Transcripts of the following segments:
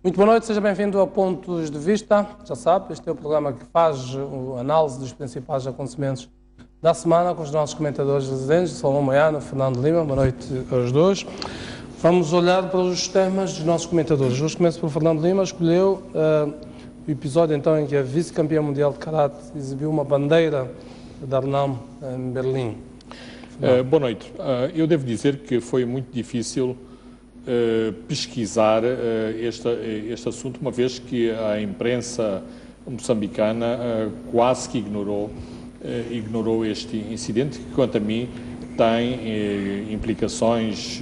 Muito boa noite, seja bem-vindo ao Pontos de Vista. Já sabe, este é o programa que faz a análise dos principais acontecimentos da semana com os nossos comentadores residentes, Salomão Moiano, Fernando Lima. Boa noite aos dois. Vamos olhar para os temas dos nossos comentadores. Hoje começo por Fernando Lima, escolheu o episódio então em que a vice-campeã mundial de karate exibiu uma bandeira da RNAM em Berlim. Boa noite. Eu devo dizer que foi muito difícil pesquisar este assunto, uma vez que a imprensa moçambicana quase que ignorou este incidente, que, quanto a mim, tem implicações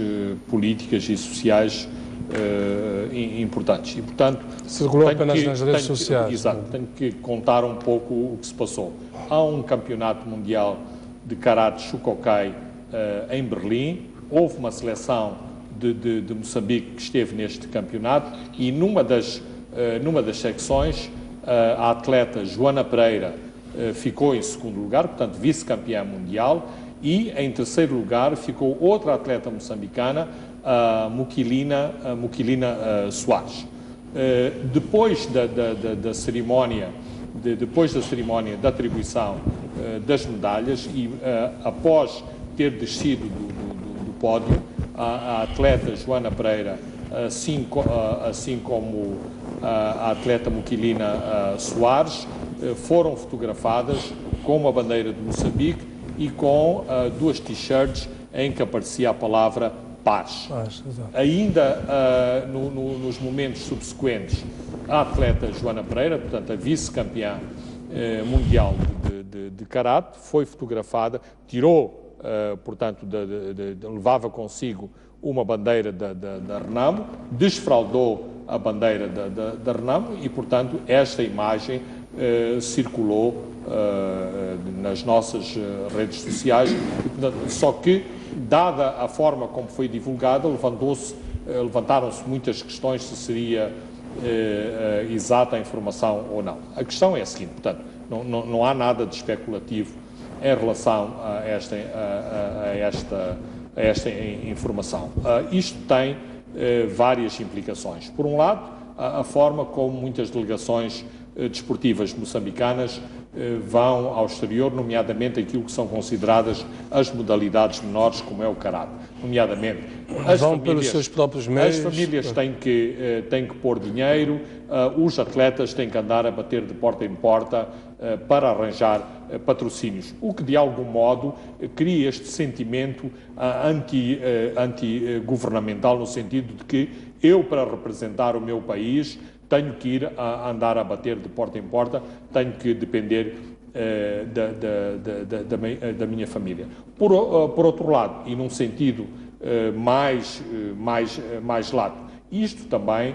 políticas e sociais importantes. E, portanto, circulou apenas nas redes sociais. Exato, tenho que contar um pouco o que se passou. Há um campeonato mundial de karate Shukokai em Berlim, houve uma seleção de Moçambique que esteve neste campeonato e numa das secções a atleta Joana Pereira ficou em segundo lugar, portanto vice-campeã mundial, e em terceiro lugar ficou outra atleta moçambicana, a Mukilina Soares. Depois da cerimónia da atribuição das medalhas e após ter descido do pódio, a atleta Joana Pereira, assim como a atleta Mukilina Soares, foram fotografadas com uma bandeira de Moçambique e com duas t-shirts em que aparecia a palavra paz. Ainda nos momentos subsequentes, a atleta Joana Pereira, portanto a vice-campeã mundial de karate, foi fotografada, portanto, levava consigo uma bandeira da RNAMO, desfraldou a bandeira da RNAMO e, portanto, esta imagem circulou nas nossas redes sociais. Só que, dada a forma como foi divulgada, levantaram-se muitas questões se seria exata a informação ou não. A questão é a seguinte, portanto, não há nada de especulativo em relação a esta informação. Isto tem várias implicações. Por um lado, a forma como muitas delegações desportivas moçambicanas vão ao exterior, nomeadamente aquilo que são consideradas as modalidades menores, como é o karate. Nomeadamente, pelos seus próprios meios. As famílias têm que pôr dinheiro, os atletas têm que andar a bater de porta em porta para arranjar patrocínios, o que de algum modo cria este sentimento anti-governamental, no sentido de que eu, para representar o meu país, tenho que ir a andar a bater de porta em porta, tenho que depender da minha família. Por outro lado, e num sentido mais lato, isto também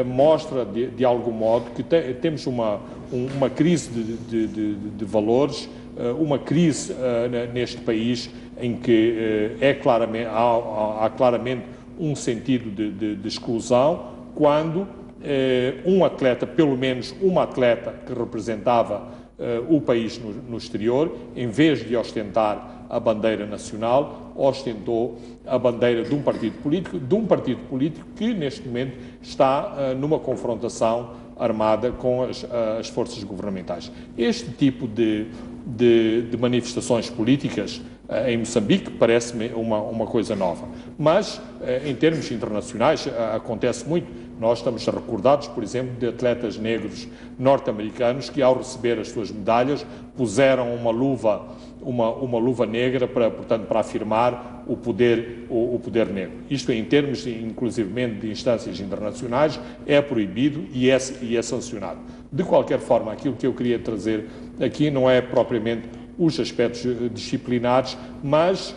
mostra de algum modo que temos uma crise de valores, uma crise neste país em que há claramente um sentido de exclusão, quando um atleta, pelo menos uma atleta que representava o país no exterior, em vez de ostentar a bandeira nacional, ostentou a bandeira de um partido político que neste momento está numa confrontação armada com as forças governamentais. Este tipo de manifestações políticas em Moçambique parece-me uma coisa nova, mas em termos internacionais acontece muito. Nós estamos recordados, por exemplo, de atletas negros norte-americanos que, ao receber as suas medalhas, puseram uma luva negra para afirmar o poder negro. Isto, em termos, inclusivamente, de instâncias internacionais, é proibido e é sancionado. De qualquer forma, aquilo que eu queria trazer aqui não é propriamente os aspectos disciplinares, mas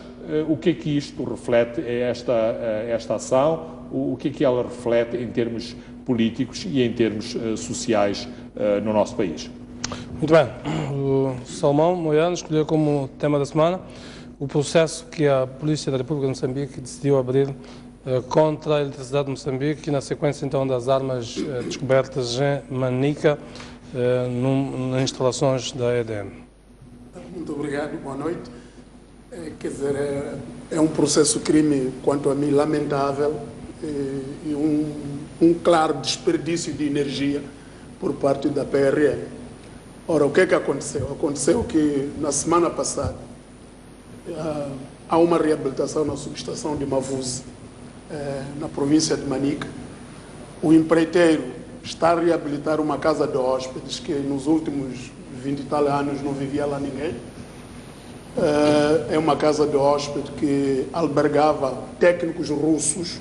o que é que isto reflete, esta ação, o que é que ela reflete em termos políticos e em termos sociais no nosso país. Muito bem. O Salomão Moiano escolheu como tema da semana o processo que a Polícia da República de Moçambique decidiu abrir contra a eletricidade de Moçambique e na sequência então das armas descobertas em Manica, nas instalações da EDM. Muito obrigado, boa noite. Quer dizer, é um processo crime, quanto a mim, lamentável e um um claro desperdício de energia por parte da PRM. Ora, o que é que aconteceu? Aconteceu que na semana passada há uma reabilitação na subestação de Mavuse, na província de Manica. O empreiteiro está a reabilitar uma casa de hóspedes que nos últimos 20 e tal anos não vivia lá ninguém. É uma casa de hóspede que albergava técnicos russos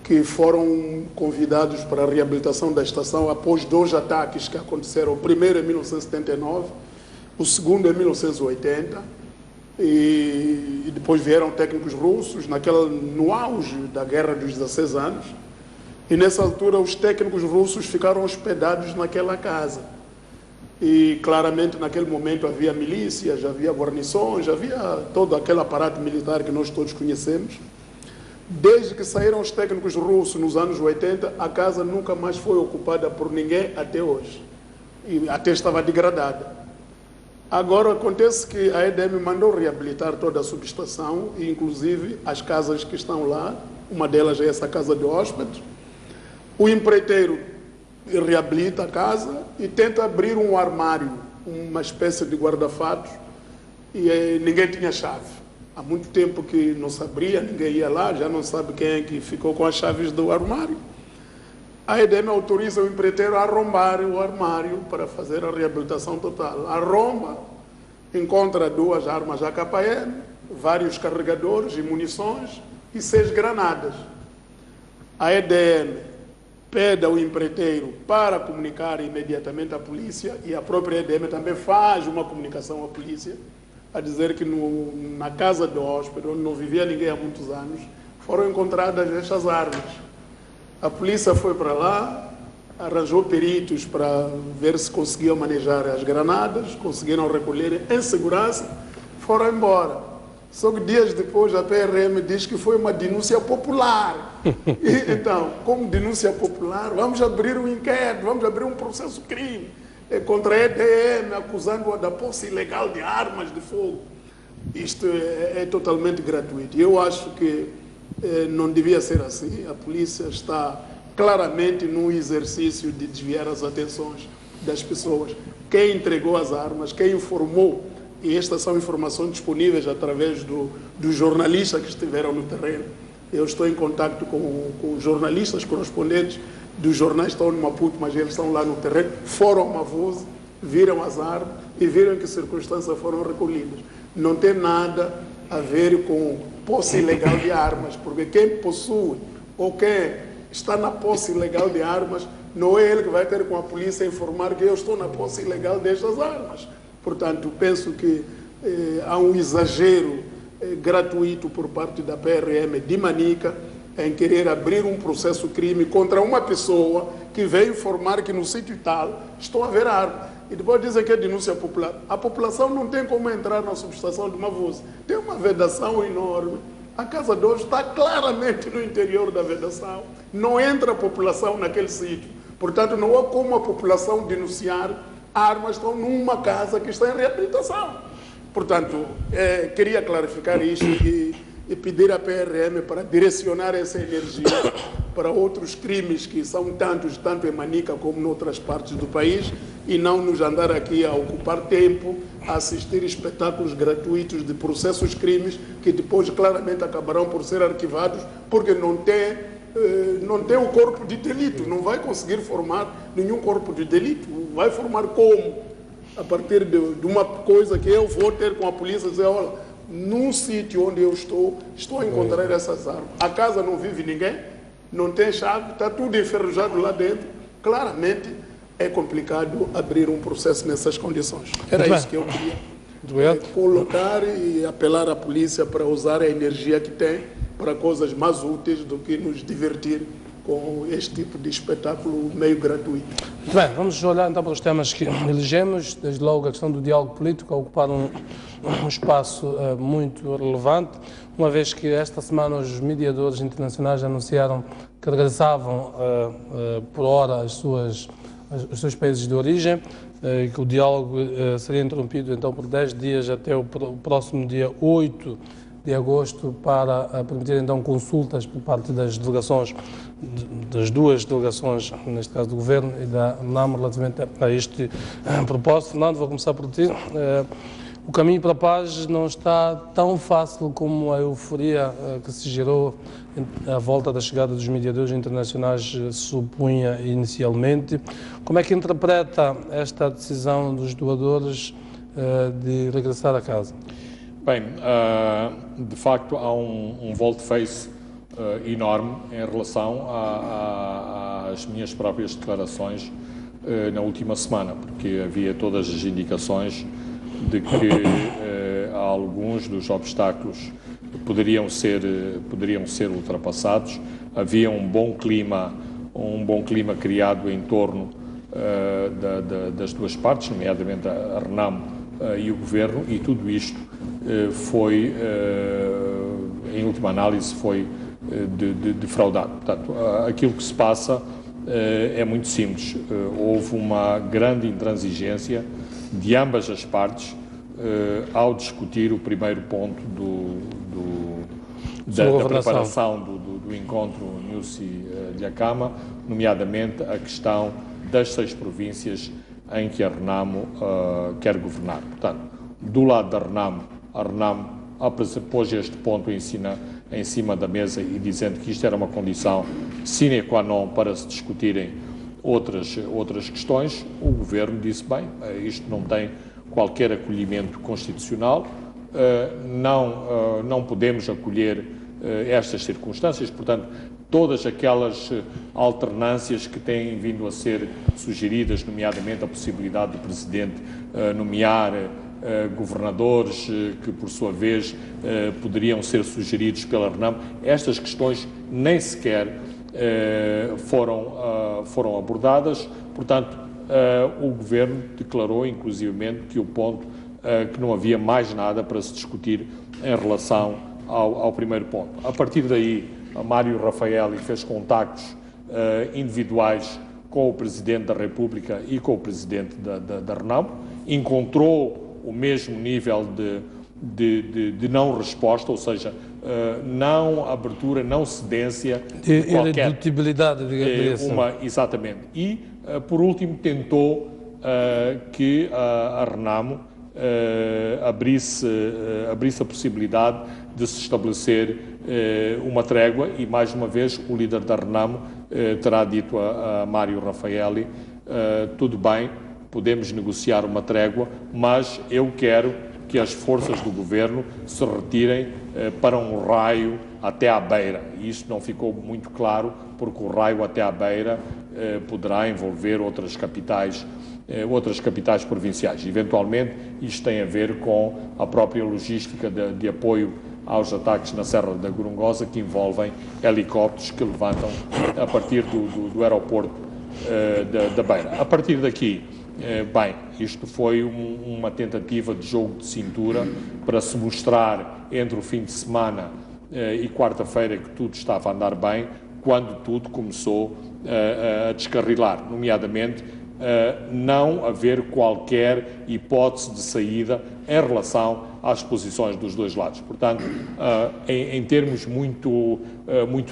que foram convidados para a reabilitação da estação após 2 ataques que aconteceram, o primeiro em 1979, o segundo em 1980, e depois vieram técnicos russos no auge da Guerra dos 16 anos, e nessa altura os técnicos russos ficaram hospedados naquela casa. E claramente naquele momento havia milícias, havia guarnições, havia todo aquele aparato militar que nós todos conhecemos. Desde que saíram os técnicos russos nos anos 80, a casa nunca mais foi ocupada por ninguém até hoje. E até estava degradada. Agora acontece que a EDM mandou reabilitar toda a subestação, e inclusive as casas que estão lá, uma delas é essa casa de hóspedes. O empreiteiro reabilita a casa e tenta abrir um armário, uma espécie de guarda-fatos, e ninguém tinha chave. Há muito tempo que não se abria, ninguém ia lá, já não sabe quem é que ficou com as chaves do armário. A EDM autoriza o empreiteiro a arrombar o armário para fazer a reabilitação total. Arromba, encontra 2 armas AKM, vários carregadores e munições e 6 granadas. A EDM pede ao empreiteiro para comunicar imediatamente à polícia, e a própria EDM também faz uma comunicação à polícia, a dizer que na casa do hóspede, onde não vivia ninguém há muitos anos, foram encontradas estas armas. A polícia foi para lá, arranjou peritos para ver se conseguiam manejar as granadas, conseguiram recolher em segurança, foram embora. Só que dias depois a PRM diz que foi uma denúncia popular. E, então, como denúncia popular, vamos abrir um inquérito, vamos abrir um processo crime contra a EDM, acusando-a da posse ilegal de armas de fogo. Isto é totalmente gratuito. Eu acho que não devia ser assim. A polícia está claramente num exercício de desviar as atenções das pessoas. Quem entregou as armas, quem informou, e estas são informações disponíveis através dos jornalistas que estiveram no terreno. Eu estou em contato com jornalistas correspondentes dos jornais que estão no Maputo, mas eles estão lá no terreno, foram a Mavuse, viram as armas e viram em que circunstâncias foram recolhidas. Não tem nada a ver com posse ilegal de armas, porque quem possui ou quem está na posse ilegal de armas, não é ele que vai ter com a polícia informar que eu estou na posse ilegal destas armas. Portanto, penso que há um exagero gratuito por parte da PRM de Manica em querer abrir um processo crime contra uma pessoa que veio informar que no sítio tal estão a haver armas. E depois dizem que é denúncia popular. A população não tem como entrar na subestação de Mavuse. Tem uma vedação enorme. A casa de hoje está claramente no interior da vedação. Não entra a população naquele sítio. Portanto, não há como a população denunciar armas estão numa casa que está em reabilitação. Portanto, queria clarificar isto e pedir à PRM para direcionar essa energia para outros crimes que são tantos, tanto em Manica como em outras partes do país, e não nos andar aqui a ocupar tempo a assistir espetáculos gratuitos de processos crimes que depois claramente acabarão por ser arquivados porque não tem o corpo de delito, não vai conseguir formar nenhum corpo de delito. Vai formar como? A partir de uma coisa que eu vou ter com a polícia, dizer, olha, num sítio onde eu estou a encontrar essas armas. A casa não vive ninguém, não tem chave, está tudo enferrujado lá dentro. Claramente é complicado abrir um processo nessas condições. Era isso que eu queria colocar e apelar à polícia para usar a energia que tem para coisas mais úteis do que nos divertir com este tipo de espetáculo meio gratuito. Muito bem, vamos olhar então para os temas que elegemos. Desde logo a questão do diálogo político a ocupar um espaço muito relevante, uma vez que esta semana os mediadores internacionais anunciaram que regressavam por hora os seus países de origem, e que o diálogo seria interrompido então por 10 dias até o próximo dia 8 de agosto para permitir então consultas por parte das delegações, das duas delegações, neste caso do Governo e da NAM, relativamente a este propósito. Fernando, vou começar por ti. O caminho para a paz não está tão fácil como a euforia que se gerou à volta da chegada dos mediadores internacionais supunha inicialmente. Como é que interpreta esta decisão dos doadores de regressar a casa? Bem, de facto há um volte-face enorme em relação às minhas próprias declarações na última semana, porque havia todas as indicações de que alguns dos obstáculos poderiam ser ultrapassados. Havia um bom clima criado em torno das duas partes, nomeadamente a RENAM e o Governo, e tudo isto foi, em última análise, foi defraudado. Portanto, aquilo que se passa é muito simples. Houve uma grande intransigência de ambas as partes ao discutir o primeiro ponto da preparação do encontro Nussi-Dhlakama, nomeadamente a questão das 6 províncias em que a RENAMO quer governar. Portanto, do lado da RENAMO, a RENAMO pôs este ponto em cima da mesa e dizendo que isto era uma condição sine qua non para se discutirem outras questões. O Governo disse, bem, isto não tem qualquer acolhimento constitucional, não podemos acolher estas circunstâncias, portanto, todas aquelas alternâncias que têm vindo a ser sugeridas, nomeadamente a possibilidade do Presidente nomear governadores que, por sua vez, poderiam ser sugeridos pela RENAM, estas questões nem sequer foram abordadas. Portanto, o Governo declarou, inclusivamente, que o ponto, que não havia mais nada para se discutir em relação ao primeiro ponto. A partir daí, Mário Raffaelli fez contactos individuais com o Presidente da República e com o Presidente da RENAM, encontrou o mesmo nível de não resposta, ou seja, não abertura, não cedência de qualquer irredutibilidade, digamos assim. Exatamente. E, por último, tentou que a RENAMO abrisse a possibilidade de se estabelecer uma trégua e, mais uma vez, o líder da RENAMO terá dito a Mário Raffaelli, tudo bem, podemos negociar uma trégua, mas eu quero que as forças do Governo se retirem para um raio até à Beira. E isto não ficou muito claro, porque o raio até à Beira poderá envolver outras capitais provinciais. Eventualmente, isto tem a ver com a própria logística de apoio aos ataques na Serra da Gorongosa, que envolvem helicópteros que levantam a partir do aeroporto da Beira. A partir daqui, bem, isto foi uma tentativa de jogo de cintura para se mostrar entre o fim de semana e quarta-feira que tudo estava a andar bem, quando tudo começou a descarrilar, nomeadamente não haver qualquer hipótese de saída em relação às posições dos dois lados. Portanto, em termos muito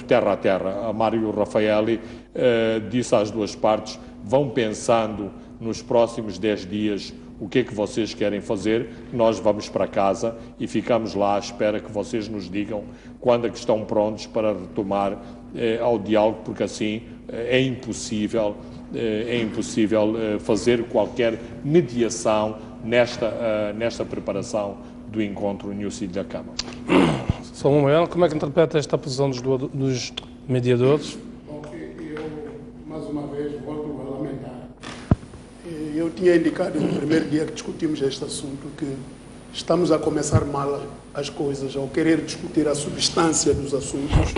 terra a terra, a Mário Raffaelli disse às duas partes, vão pensando nos próximos 10 dias o que é que vocês querem fazer, nós vamos para casa e ficamos lá à espera que vocês nos digam quando é que estão prontos para retomar ao diálogo, porque assim é impossível fazer qualquer mediação nesta preparação do encontro Nussi-Dhlakama. Salomão Moiano, como é que interpreta esta posição dos mediadores? Eu, mais uma vez, volto a lamentar. Eu tinha indicado no primeiro dia que discutimos este assunto que estamos a começar mal as coisas, ao querer discutir a substância dos assuntos,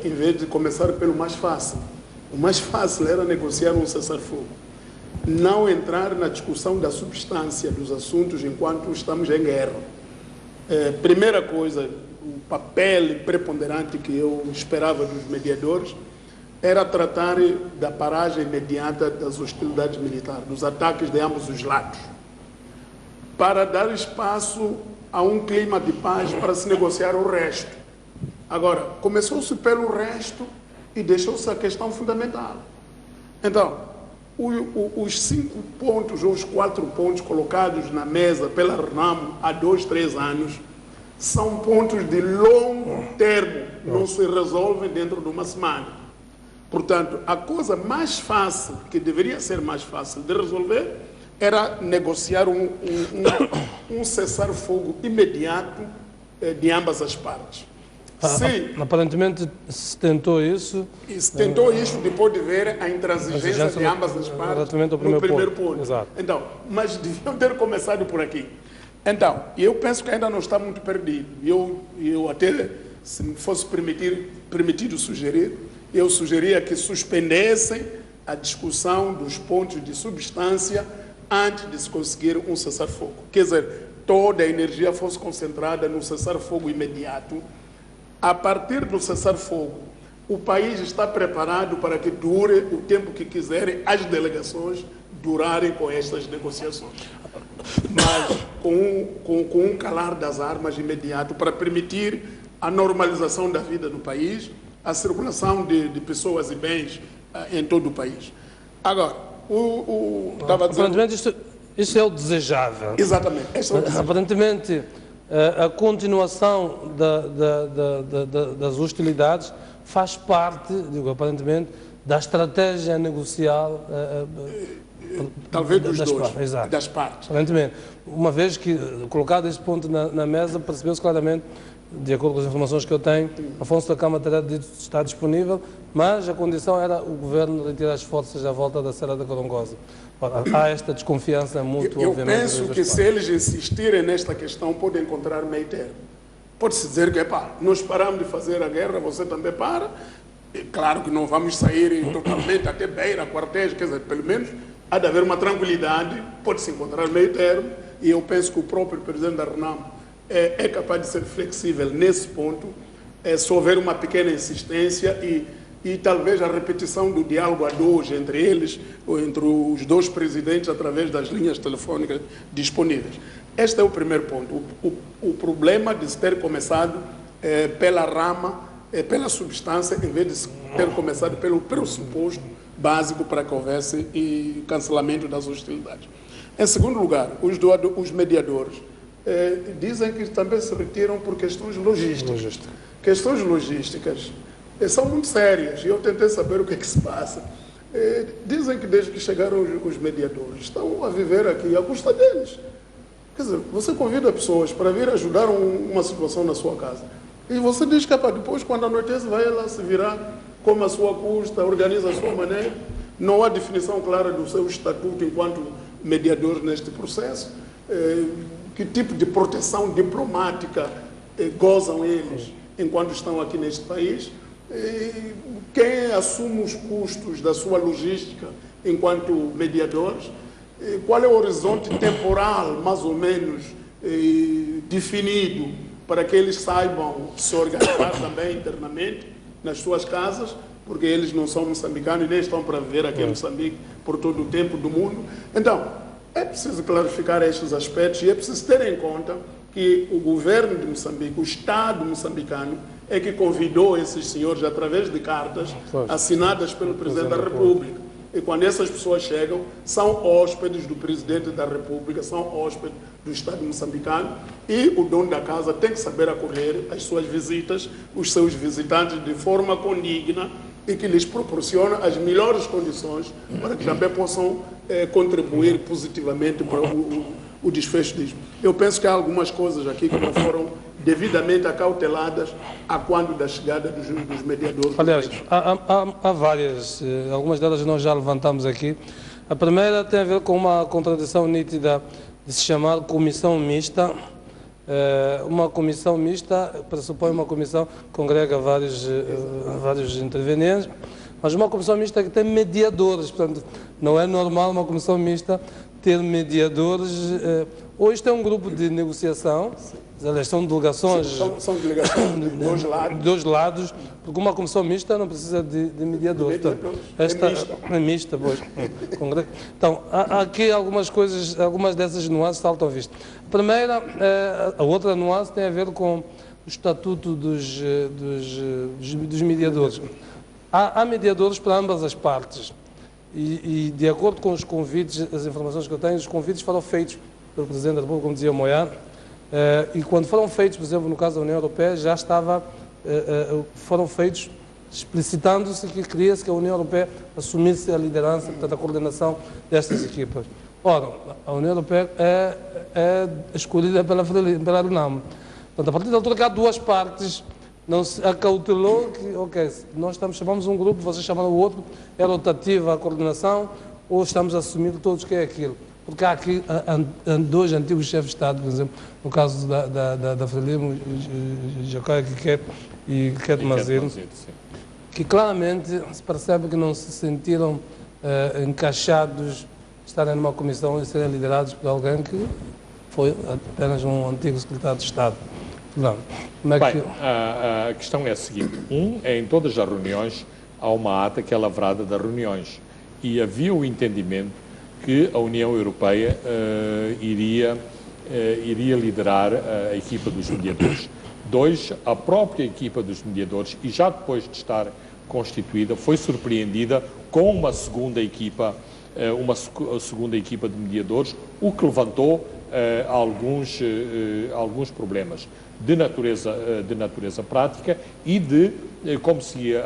em vez de começar pelo mais fácil. O mais fácil era negociar um cessar-fogo. Não entrar na discussão da substância dos assuntos enquanto estamos em guerra. Primeira coisa, o papel preponderante que eu esperava dos mediadores era tratar da paragem imediata das hostilidades militares, dos ataques de ambos os lados, para dar espaço há um clima de paz para se negociar o resto. Agora, começou-se pelo resto e deixou-se a questão fundamental. Então, os 5 pontos ou os 4 pontos colocados na mesa pela Renamo há 2, 3 anos são pontos de longo termo, não se resolvem dentro de uma semana. Portanto, a coisa mais fácil, que deveria ser mais fácil de resolver, era negociar um cessar-fogo imediato de ambas as partes. Aparentemente se tentou isso. E se tentou isso depois de ver a intransigência de ambas as partes no primeiro ponto. Exato. Então, mas deviam ter começado por aqui. Então, eu penso que ainda não está muito perdido. Eu até, se me fosse permitido sugerir, eu sugeria que suspendessem a discussão dos pontos de substância antes de se conseguir um cessar-fogo. Quer dizer, toda a energia fosse concentrada no cessar-fogo imediato. A partir do cessar-fogo, o país está preparado para que dure o tempo que quiserem as delegações durarem com estas negociações. Mas com um calar das armas imediato para permitir a normalização da vida no país, a circulação de pessoas e bens em todo o país. Agora, aparentemente isso é o desejável. Exatamente. Aparentemente, a continuação das hostilidades faz parte, digo, aparentemente, da estratégia negocial talvez das partes. Aparentemente, uma vez que colocado esse ponto na mesa, percebeu-se claramente, de acordo com as informações que eu tenho, Afonso da Câmara terá dito que está disponível, mas a condição era o governo retirar as forças à volta da Serra da Corongosa. Há esta desconfiança mútua, obviamente. Eu penso que se eles insistirem nesta questão, podem encontrar meio termo. Pode-se dizer que, nós paramos de fazer a guerra, você também para. E claro que não vamos sair totalmente até Beira, quartéis, quer dizer, pelo menos há de haver uma tranquilidade, pode-se encontrar meio termo, e eu penso que o próprio presidente da Renamo é capaz de ser flexível nesse ponto, se houver uma pequena insistência e talvez a repetição do diálogo a dois entre eles, ou entre os dois presidentes, através das linhas telefônicas disponíveis. Este é o primeiro ponto. O problema de se ter começado pela rama, pela substância, em vez de se ter começado pelo pressuposto básico para que houvesse cancelamento das hostilidades. Em segundo lugar, os mediadores dizem que também se retiram por questões logísticas. Questões logísticas são muito sérias, e eu tentei saber o que é que se passa. Dizem que desde que chegaram os mediadores, estão a viver aqui à custa deles. Quer dizer, você convida pessoas para vir ajudar uma situação na sua casa, e você diz que depois, quando anoitece, vai lá se virar, come a sua custa, organiza a sua maneira. Não há definição clara do seu estatuto enquanto mediador neste processo. Que tipo de proteção diplomática gozam eles enquanto estão aqui neste país? Quem assume os custos da sua logística enquanto mediadores? Qual é o horizonte temporal, mais ou menos, definido para que eles saibam se organizar também internamente nas suas casas, porque eles não são moçambicanos e nem estão para viver aqui em Moçambique por todo o tempo do mundo. Então, é preciso clarificar estes aspectos e é preciso ter em conta que o governo de Moçambique, o Estado moçambicano, é que convidou esses senhores através de cartas assinadas pelo Presidente da República. E quando essas pessoas chegam, são hóspedes do Presidente da República, são hóspedes do Estado moçambicano, e o dono da casa tem que saber acolher as suas visitas, os seus visitantes de forma condigna e que lhes proporciona as melhores condições para que também possam contribuir positivamente para o desfecho disso. Eu penso que há algumas coisas aqui que não foram devidamente acauteladas a quando da chegada dos mediadores. Aliás, há várias, algumas delas nós já levantamos aqui. A primeira tem a ver com uma contradição nítida de se chamar comissão mista. Uma comissão mista pressupõe uma comissão que congrega vários intervenientes, mas uma comissão mista que tem mediadores, portanto, não é normal uma comissão mista ter mediadores ou isto é um grupo de negociação, elas são delegações... São delegações de dois lados. De dois lados, porque uma comissão mista não precisa de mediador. Esta é mista, pois. Então, há aqui algumas coisas, algumas dessas nuances saltam à vista. A primeira, a outra nuance tem a ver com o estatuto dos mediadores. Há mediadores para ambas as partes. E de acordo com os convites, as informações que eu tenho, os convites foram feitos pelo Presidente da República, como dizia o Moiano, e quando foram feitos, por exemplo, no caso da União Europeia, já foram feitos explicitando-se que queria-se que a União Europeia assumisse a liderança, portanto, a coordenação destas equipas. Ora, a União Europeia é escolhida pela RENAM. Portanto, a partir da altura que há duas partes, não se acautelou que, ok, nós chamamos um grupo, vocês chamam o outro, é rotativa a coordenação, ou estamos a assumir todos que é aquilo. Porque há aqui dois antigos chefes de Estado, por exemplo, no caso da Frelimo, Jacó e Quete Mazir, que claramente se percebe que não se sentiram encaixados, estarem numa comissão e serem liderados por alguém que foi apenas um antigo secretário de Estado. Não. Bem, a questão é a seguinte. Em todas as reuniões há uma ata que é lavrada das reuniões. E havia o entendimento que a União Europeia iria liderar a equipa dos mediadores. Dois, a própria equipa dos mediadores, e já depois de estar constituída, foi surpreendida com uma segunda equipa de mediadores, o que levantou alguns problemas de natureza prática e de como se ia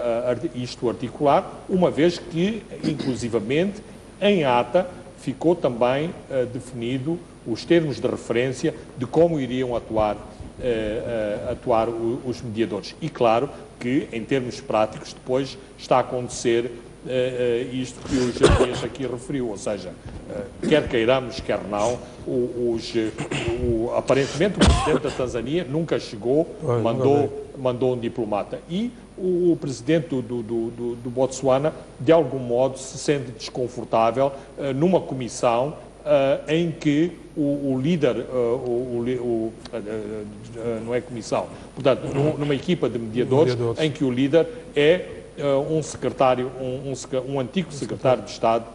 isto articular, uma vez que, inclusivamente, em ata, ficou também definido os termos de referência de como iriam atuar os mediadores. E claro que, em termos práticos, depois está a acontecer isto que o Jeremias aqui referiu, ou seja, quer queiramos, quer não, aparentemente o presidente da Tanzânia nunca chegou, mandou um diplomata. E o presidente do Botsuana, de algum modo, se sente desconfortável numa comissão em que o líder, não é comissão, portanto, numa equipa de mediadores, em que o líder é um antigo secretário de Estado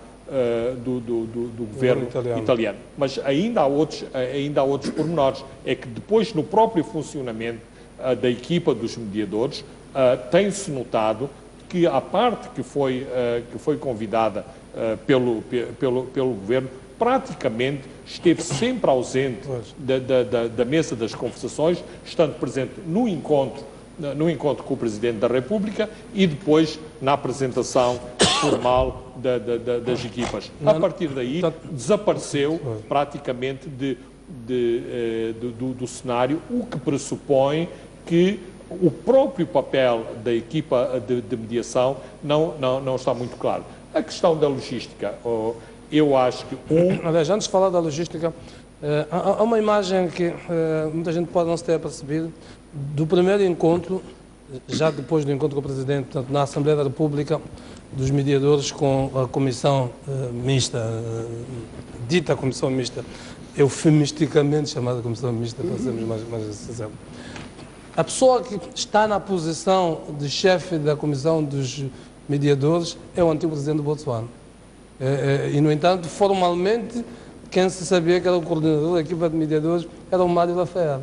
do governo italiano. Mas ainda há outros pormenores. É que depois, no próprio funcionamento da equipa dos mediadores, tem-se notado que a parte que foi convidada pelo governo praticamente esteve sempre ausente da mesa das conversações, estando presente no encontro com o Presidente da República e depois na apresentação formal das equipas. A partir daí, desapareceu praticamente do cenário, o que pressupõe que o próprio papel da equipa de mediação não está muito claro. A questão da logística, eu acho que Aliás, antes de falar da logística, há uma imagem que muita gente pode não se ter percebido do primeiro encontro, já depois do encontro com o Presidente, portanto, na Assembleia da República, dos mediadores com a comissão mista, dita comissão mista, eufemisticamente chamada comissão mista, para sermos mais sinceros. A pessoa que está na posição de chefe da comissão dos mediadores é o antigo presidente do Botsuana. E, no entanto, formalmente, quem se sabia que era o coordenador da equipa de mediadores era o Mário Rafael.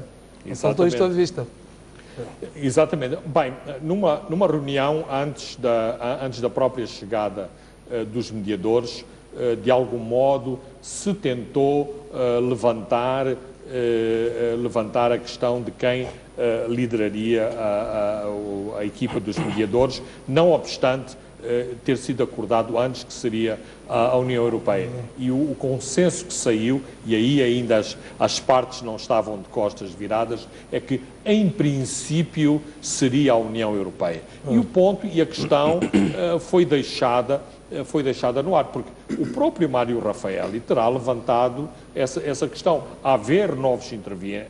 Saltou isto à vista. Exatamente. Bem, numa reunião antes da própria chegada dos mediadores, de algum modo se tentou levantar a questão de quem lideraria a equipa dos mediadores, não obstante ter sido acordado antes que seria a União Europeia. E o consenso que saiu, e aí ainda as partes não estavam de costas viradas, é que, em princípio, seria a União Europeia. E o ponto e a questão foi deixada no ar, porque o próprio Mário Rafael terá levantado essa questão. Haver novos intervenientes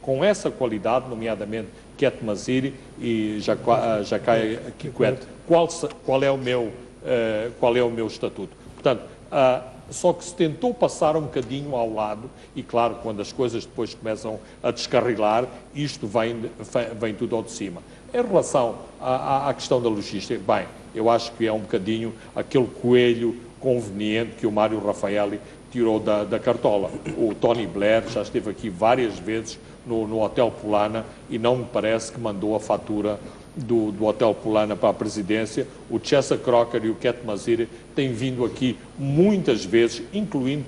com essa qualidade, nomeadamente Quete Mazir e Jacai Kikwete. Qual é o meu estatuto? Portanto, só que se tentou passar um bocadinho ao lado e, claro, quando as coisas depois começam a descarrilar, isto vem tudo ao de cima. Em relação à questão da logística, bem, eu acho que é um bocadinho aquele coelho conveniente que o Mário Raffaelli tirou da cartola. O Tony Blair já esteve aqui várias vezes no Hotel Polana e não me parece que mandou a fatura do Hotel Polana para a presidência. O Chesa Crocker e o Ket Maziri têm vindo aqui muitas vezes, incluindo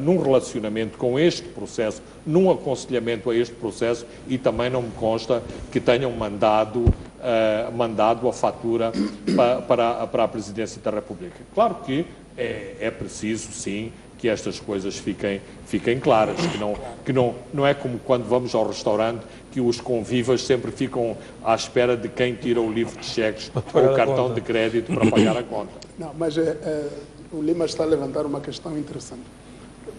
num relacionamento com este processo, num aconselhamento a este processo, e também não me consta que tenham mandado a fatura para a presidência da República. Claro que é preciso, sim, que estas coisas fiquem claras, que não é como quando vamos ao restaurante, que os convivas sempre ficam à espera de quem tira o livro de cheques ou o cartão de crédito para pagar a conta. Não, mas o Lima está a levantar uma questão interessante.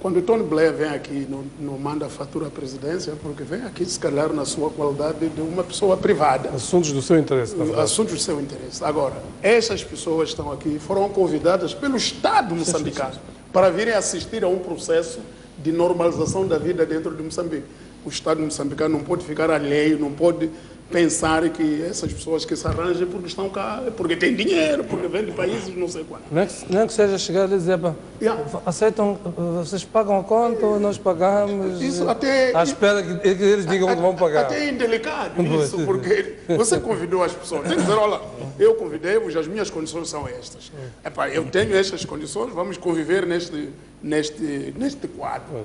Quando o Tony Blair vem aqui, não manda a fatura à presidência, porque vem aqui, se calhar, na sua qualidade de uma pessoa privada. Assuntos do seu interesse. Assuntos do seu interesse. Agora, essas pessoas estão aqui, foram convidadas pelo Estado moçambicano para virem assistir a um processo de normalização da vida dentro de Moçambique. O Estado moçambicano não pode ficar alheio, não pode pensar que essas pessoas que se arranjam porque estão cá, porque têm dinheiro, porque vêm de países não sei quanto. Não é que seja chegar e dizer, aceitam, vocês pagam a conta ou nós pagamos? Isso até... À espera que eles digam que vão pagar. Até é indelicado isso, porque você convidou as pessoas. Tem que dizer, olha, eu convidei-vos, as minhas condições são estas. Eu tenho estas condições, vamos conviver neste quadro.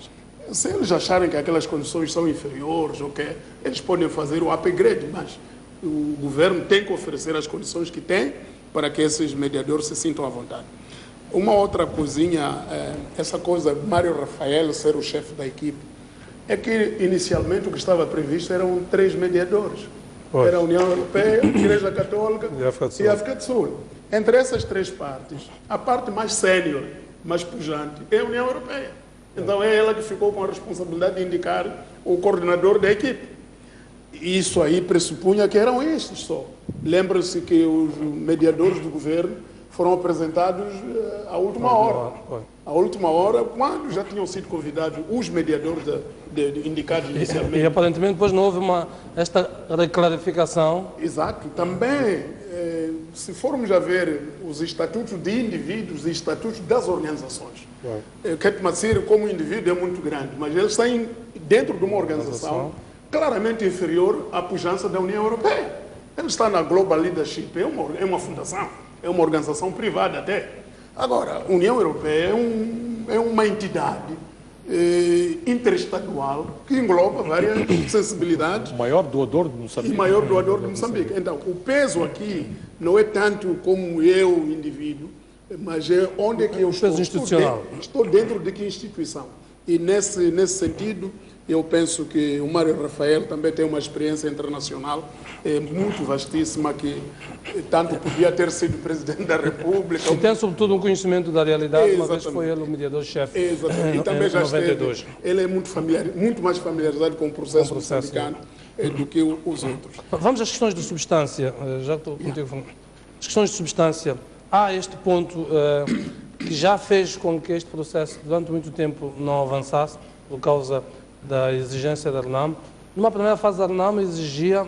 Se eles acharem que aquelas condições são inferiores, okay, eles podem fazer o upgrade, mas o governo tem que oferecer as condições que tem para que esses mediadores se sintam à vontade. Uma outra coisinha, essa coisa de Mário Raffaelli ser o chefe da equipe, é que inicialmente o que estava previsto eram 3 mediadores. Pois. Era a União Europeia, a Igreja Católica e a África do Sul. Entre essas 3 partes, a parte mais sénior, mais pujante, é a União Europeia. Então é ela que ficou com a responsabilidade de indicar o coordenador da equipe. Isso aí pressupunha que eram estes só. Lembra-se que os mediadores do governo foram apresentados à última hora. À última hora, quando já tinham sido convidados os mediadores indicados inicialmente. E aparentemente depois não houve esta reclarificação. Exato. Também, se formos a ver os estatutos de indivíduos e estatutos das organizações, Ket Maziri, como indivíduo, é muito grande, mas ele está dentro de uma organização claramente inferior à pujança da União Europeia. Ele está na Global Leadership, é uma fundação, é uma organização privada até. Agora, a União Europeia é uma entidade interestadual que engloba várias sensibilidades. O maior doador de Moçambique. O maior doador de Moçambique. Então, o peso aqui não é tanto como eu, indivíduo, mas é onde é que eu estou. Estou dentro de que instituição. E nesse sentido, eu penso que o Mário Raffaelli também tem uma experiência internacional muito vastíssima, que tanto podia ter sido presidente da República. E tem, sobretudo, um conhecimento da realidade, uma vez foi ele o mediador-chefe. Exatamente. E também já esteve. Ele é muito mais familiarizado com o processo moçambicano do que os outros. Vamos às questões de substância. Já estou contigo falando. As questões de substância. Há este ponto que já fez com que este processo, durante muito tempo, não avançasse, por causa da exigência da RENAM. Numa primeira fase, a RENAM exigia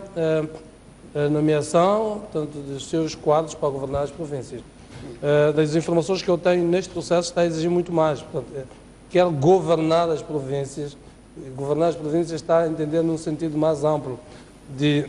a nomeação, portanto, dos seus quadros para governar as províncias. Das informações que eu tenho neste processo, está a exigir muito mais. Portanto, quer governar as províncias. Governar as províncias está a entender num sentido mais amplo de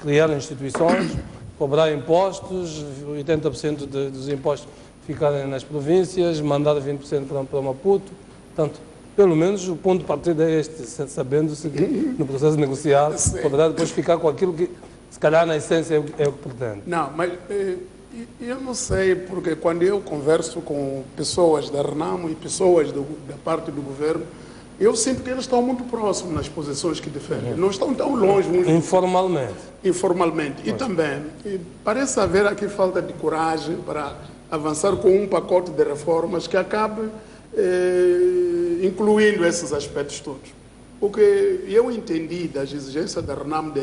criar instituições, cobrar impostos, 80% dos impostos ficarem nas províncias, mandar 20% para Maputo. Portanto, pelo menos o ponto de partida é este, sabendo-se que no processo negocial poderá depois ficar com aquilo que, se calhar, na essência é o que pretende. Não, mas eu não sei, porque quando eu converso com pessoas da RENAM e pessoas da parte do governo, eu sinto que eles estão muito próximos nas posições que defendem. Não estão tão longe. Informalmente. Informalmente. E também, parece haver aqui falta de coragem para avançar com um pacote de reformas que acabe incluindo esses aspectos todos. Porque eu entendi das exigências da RENAM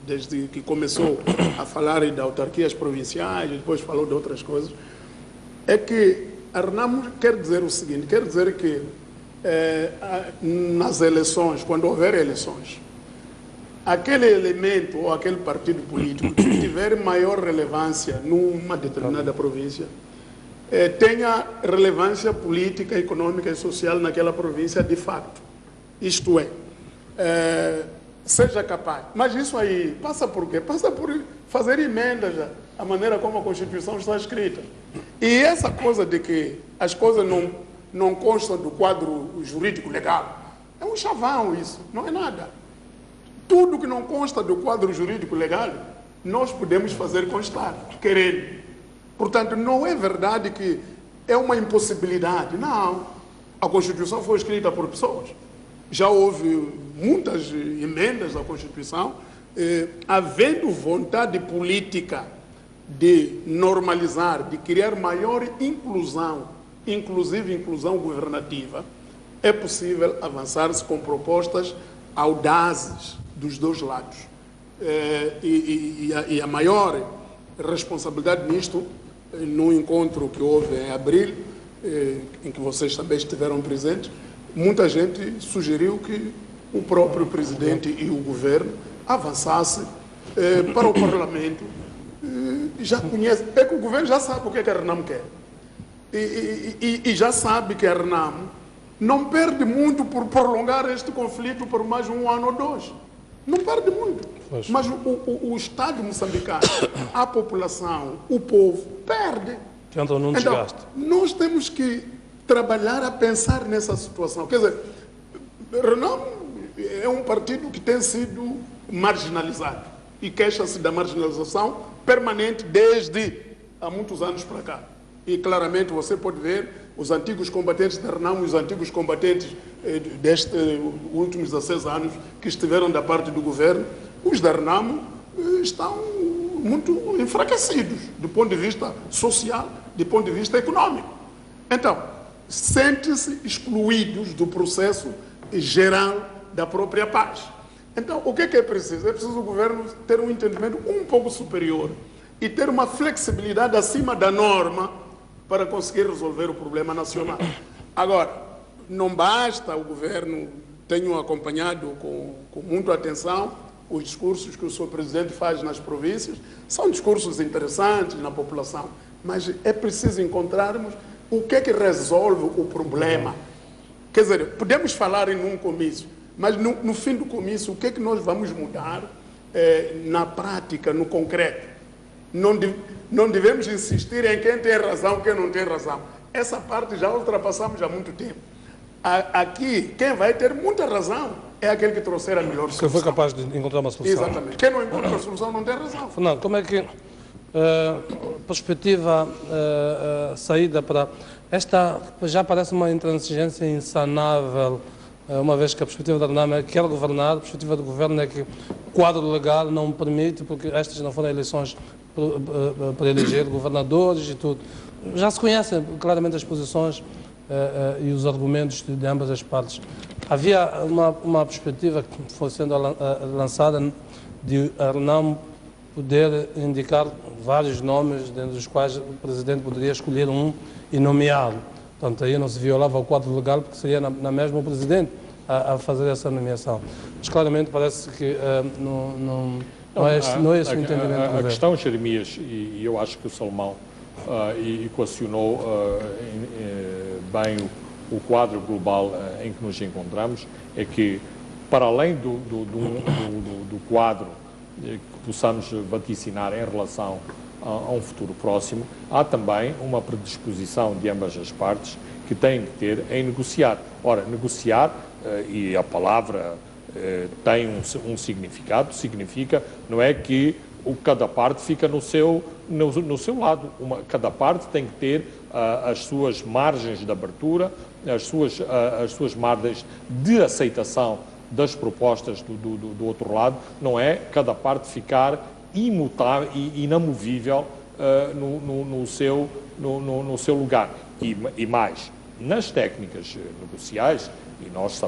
desde que começou a falar de autarquias provinciais, e depois falou de outras coisas, é que a Renamo quer dizer o seguinte, quer dizer que nas eleições, quando houver eleições, aquele elemento ou aquele partido político que tiver maior relevância numa determinada província, tenha relevância política, econômica e social naquela província de facto. Isto é, seja capaz. Mas isso aí passa por quê? Passa por fazer emendas à maneira como a Constituição está escrita. E essa coisa de que as coisas não constam do quadro jurídico legal, é um chavão isso, não é nada. Tudo que não consta do quadro jurídico legal, nós podemos fazer constar, querendo. Portanto, não é verdade que é uma impossibilidade. Não. A Constituição foi escrita por pessoas. Já houve muitas emendas à Constituição, havendo vontade política de normalizar, de criar maior inclusão, inclusive inclusão governativa, é possível avançar-se com propostas audazes dos dois lados. E a maior responsabilidade nisto, no encontro que houve em abril, em que vocês também estiveram presentes, muita gente sugeriu que o próprio presidente e o governo avançassem para o parlamento. Já conhece, é que o governo já sabe o que a Renamo quer. E já sabe que a Renamo não perde muito por prolongar este conflito por mais um ano ou dois. Não perde muito. Pois. Mas o Estado moçambicano, a população, o povo, perde. Que andam num Então, desgaste. nós temos que trabalhar a pensar nessa situação. Quer dizer, Renamo é um partido que tem sido marginalizado e queixa-se da marginalização permanente desde há muitos anos para cá. E claramente você pode ver os antigos combatentes da Renamo e os antigos combatentes destes últimos 16 anos que estiveram da parte do governo, os da Renamo estão muito enfraquecidos do ponto de vista social, do ponto de vista econômico. Então, sentem-se excluídos do processo geral da própria paz. Então, o que é preciso? É preciso o governo ter um entendimento um pouco superior e ter uma flexibilidade acima da norma para conseguir resolver o problema nacional. Agora, não basta o governo, tenho acompanhado com muita atenção os discursos que o seu presidente faz nas províncias, são discursos interessantes na população, mas é preciso encontrarmos o que resolve o problema. Quer dizer, podemos falar em um comício, mas no fim do comício, o que nós vamos mudar na prática, no concreto? Não devemos insistir em quem tem razão, quem não tem razão. Essa parte já ultrapassamos há muito tempo. Aqui, quem vai ter muita razão é aquele que trouxer a melhor solução. Que foi capaz de encontrar uma solução. Exatamente. Quem não encontra a solução não tem razão. Fernando, como é que perspectiva, saída para... Esta já parece uma intransigência insanável, uma vez que a perspectiva da Renamo é que quer governar, a perspectiva do governo é que o quadro legal não permite, porque estas não foram eleições para eleger governadores e tudo. Já se conhecem claramente as posições e os argumentos de ambas as partes. Havia uma perspectiva que foi sendo lançada de a Renamo poder indicar vários nomes, dentre os quais o Presidente poderia escolher um e nomeá-lo. Portanto, aí não se violava o quadro legal, porque seria na mesma o Presidente a fazer essa nomeação. Mas claramente parece que não é esse o entendimento do governo. A questão, Jeremias, e eu acho que o Salomão equacionou bem o quadro global em que nos encontramos, é que, para além do quadro que possamos vaticinar em relação a um futuro próximo, há também uma predisposição de ambas as partes que têm que ter em negociar. Ora, negociar, e a palavra tem um significado, significa, não é que cada parte fica no seu lado. Cada parte tem que ter as suas margens de abertura, as suas margens de aceitação das propostas do outro lado, não é cada parte ficar imutável e inamovível no seu lugar. E mais, nas técnicas negociais, e nós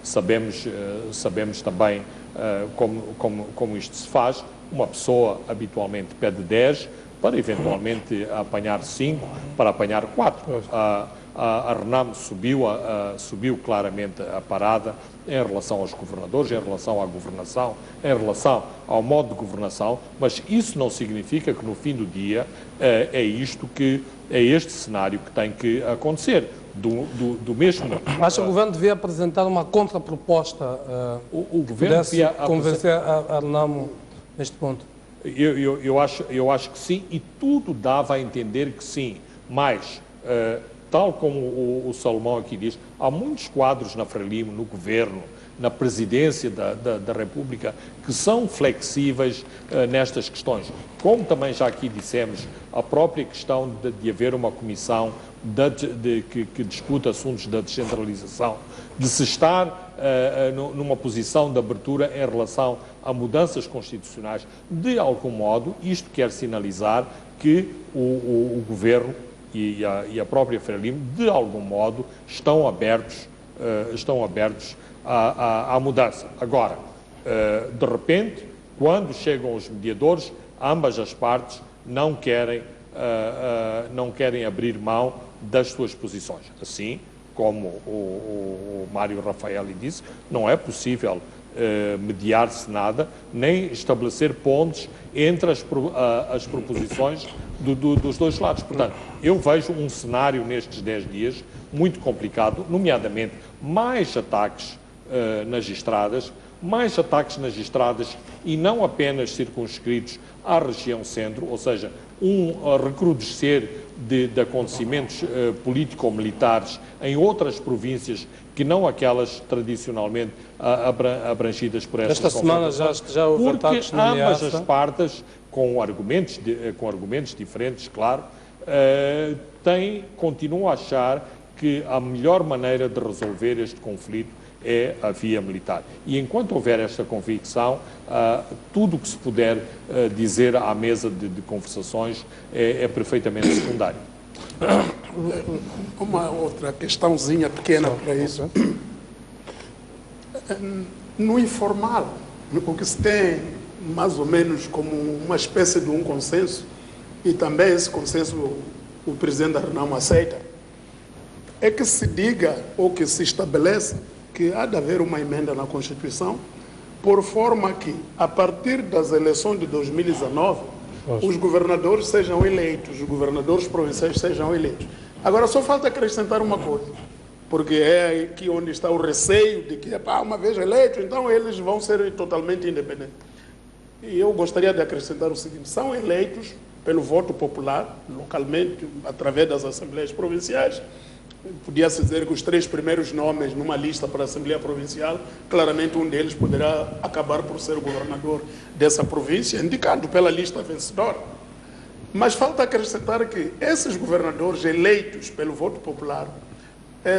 sabemos também como isto se faz, uma pessoa habitualmente pede 10, para eventualmente apanhar 5, para apanhar 4. A Renamo subiu claramente a parada em relação aos governadores, em relação à governação, em relação ao modo de governação, mas isso não significa que no fim do dia é este cenário que tem que acontecer. Do mesmo. Acho que o governo devia apresentar uma contraproposta o governo devia convencer a Renamo neste ponto. Eu acho que sim, e tudo dava a entender que sim, mas tal como o Salomão aqui diz, há muitos quadros na Frelimo, no governo, na presidência da República, que são flexíveis nestas questões. Como também já aqui dissemos, a própria questão de haver uma comissão que discute assuntos da descentralização, de se estar numa posição de abertura em relação a mudanças constitucionais, de algum modo, isto quer sinalizar que o governo e a própria Frelimo, de algum modo, estão abertos à mudança. Agora, de repente, quando chegam os mediadores, ambas as partes não querem abrir mão das suas posições. Assim, como o Mário Rafael disse, não é possível mediar-se nada, nem estabelecer pontes entre as proposições dos dois lados. Portanto, eu vejo um cenário nestes 10 dias muito complicado, nomeadamente mais ataques nas estradas e não apenas circunscritos à região centro, ou seja, recrudescer de acontecimentos político-militares em outras províncias que não aquelas tradicionalmente abrangidas por esta semana já houve ataques na ambas as partes, com argumentos diferentes, claro, continuam a achar que a melhor maneira de resolver este conflito é a via militar. E enquanto houver esta convicção, tudo o que se puder dizer à mesa de conversações é perfeitamente secundário. Uma outra questãozinha pequena para isso. No informal, o que se tem mais ou menos como uma espécie de um consenso, e também esse consenso o presidente da Renamo aceita, é que se diga ou que se estabeleça que há de haver uma emenda na Constituição, por forma que, a partir das eleições de 2019, os governadores sejam eleitos, os governadores provinciais sejam eleitos. Agora, só falta acrescentar uma coisa, porque é aqui onde está o receio de que, uma vez eleitos, então eles vão ser totalmente independentes. E eu gostaria de acrescentar o seguinte: são eleitos pelo voto popular, localmente, através das assembleias provinciais. Podia-se dizer que os 3 primeiros nomes numa lista para a Assembleia Provincial, claramente um deles poderá acabar por ser o governador dessa província, indicado pela lista vencedora. Mas falta acrescentar que esses governadores eleitos pelo voto popular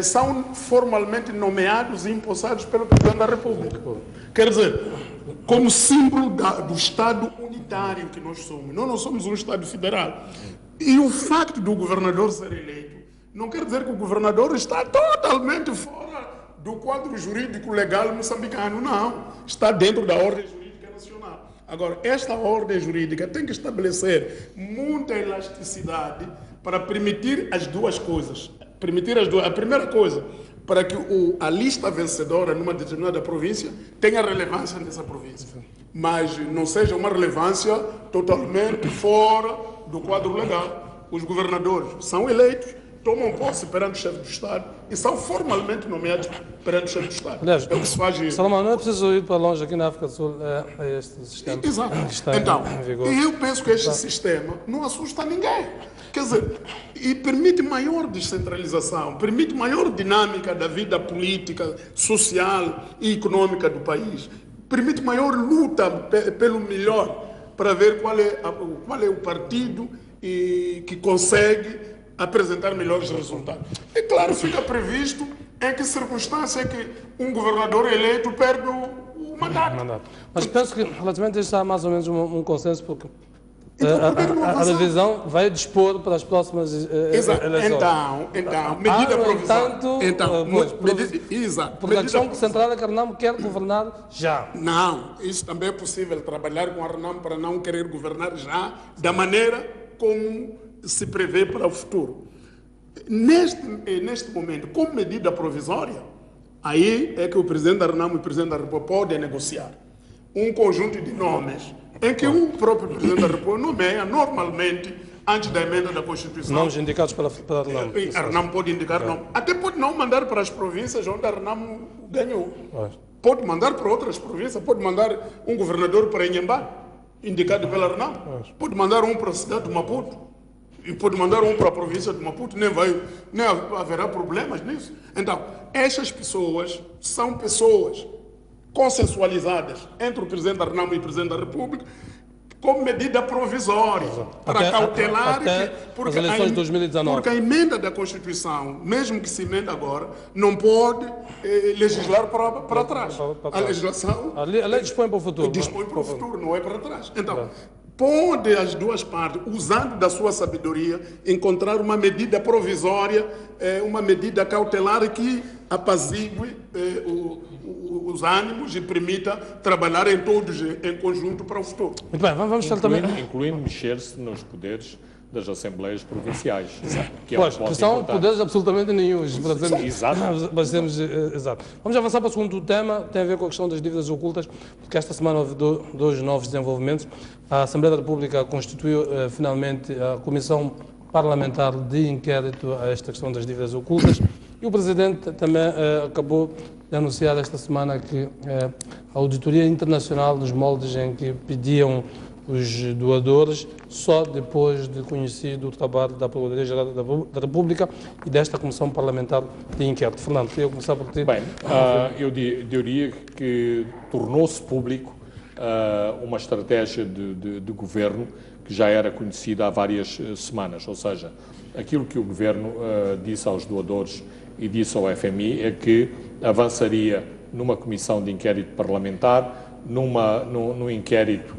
são formalmente nomeados e empossados pelo Presidente da República. Quer dizer, como símbolo do Estado unitário que nós somos. Nós não somos um Estado federal. E o facto do governador ser eleito não quer dizer que o governador está totalmente fora do quadro jurídico legal moçambicano, não. Está dentro da ordem jurídica nacional. Agora, esta ordem jurídica tem que estabelecer muita elasticidade para permitir as duas coisas. A primeira coisa, para que a lista vencedora numa determinada província tenha relevância nessa província, mas não seja uma relevância totalmente fora do quadro legal. Os governadores são eleitos, tomam posse perante o chefe do Estado e são formalmente nomeados perante o chefe do Estado. Aliás, é o que se faz. Salomão, não é preciso ir para longe, aqui na África do Sul é este sistema. Exato. Então, eu penso que este sistema não assusta ninguém. Quer dizer, e permite maior descentralização, permite maior dinâmica da vida política, social e econômica do país, permite maior luta pelo melhor, para ver qual é o partido que consegue apresentar melhores resultados. E claro, fica previsto em que circunstância é que um governador eleito perde o mandato. Mas penso que relativamente a isto há mais ou menos um consenso, porque a revisão vai dispor para as próximas eleições. Então, medida provisória. Exato. Porque a questão central é que a Renamo quer governar já. Não, isso também é possível, trabalhar com a Renamo para não querer governar já, da maneira como se prevê para o futuro. Neste momento, como medida provisória, aí é que o Presidente da Renamo e o Presidente da República podem negociar um conjunto de nomes em que o próprio Presidente da República nomeia normalmente, antes da emenda da Constituição. Nomes indicados pela Renamo. A Renamo pode indicar nome. Até pode não mandar para as províncias onde a Renamo ganhou. Pode mandar para outras províncias, pode mandar um governador para Inhambane, indicado pela Renamo. Pode mandar um para a cidade de Maputo. E pode mandar um para a província de Maputo, nem haverá problemas nisso. Então, essas pessoas são pessoas consensualizadas entre o Presidente da Renamo e o Presidente da República como medida provisória, para cautelar as eleições de 2019. Porque a emenda da Constituição, mesmo que se emenda agora, não pode legislar para trás. A legislação... A lei dispõe para o futuro. Dispõe para o futuro, não é para trás. Então, pode as duas partes, usando da sua sabedoria, encontrar uma medida provisória, uma medida cautelar que apazigue os ânimos e permita trabalhar em todos em conjunto para o futuro. Muito bem, vamos falar também... Incluindo mexer-se nos poderes das Assembleias Provinciais. Que são poderes absolutamente nenhuns. Exato. Exato. Vamos avançar para o segundo tema, tem a ver com a questão das dívidas ocultas, porque esta semana houve dois novos desenvolvimentos. A Assembleia da República constituiu finalmente a Comissão Parlamentar de Inquérito a esta questão das dívidas ocultas e o Presidente também acabou de anunciar esta semana que a auditoria internacional nos moldes em que pediam os doadores, só depois de conhecido o trabalho da Procuradoria-Geral da República e desta Comissão Parlamentar de Inquérito. Fernando, queria começar por ti. Bem, eu diria que tornou-se público uma estratégia de governo que já era conhecida há várias semanas, ou seja, aquilo que o governo disse aos doadores e disse ao FMI é que avançaria numa comissão de inquérito parlamentar, num inquérito,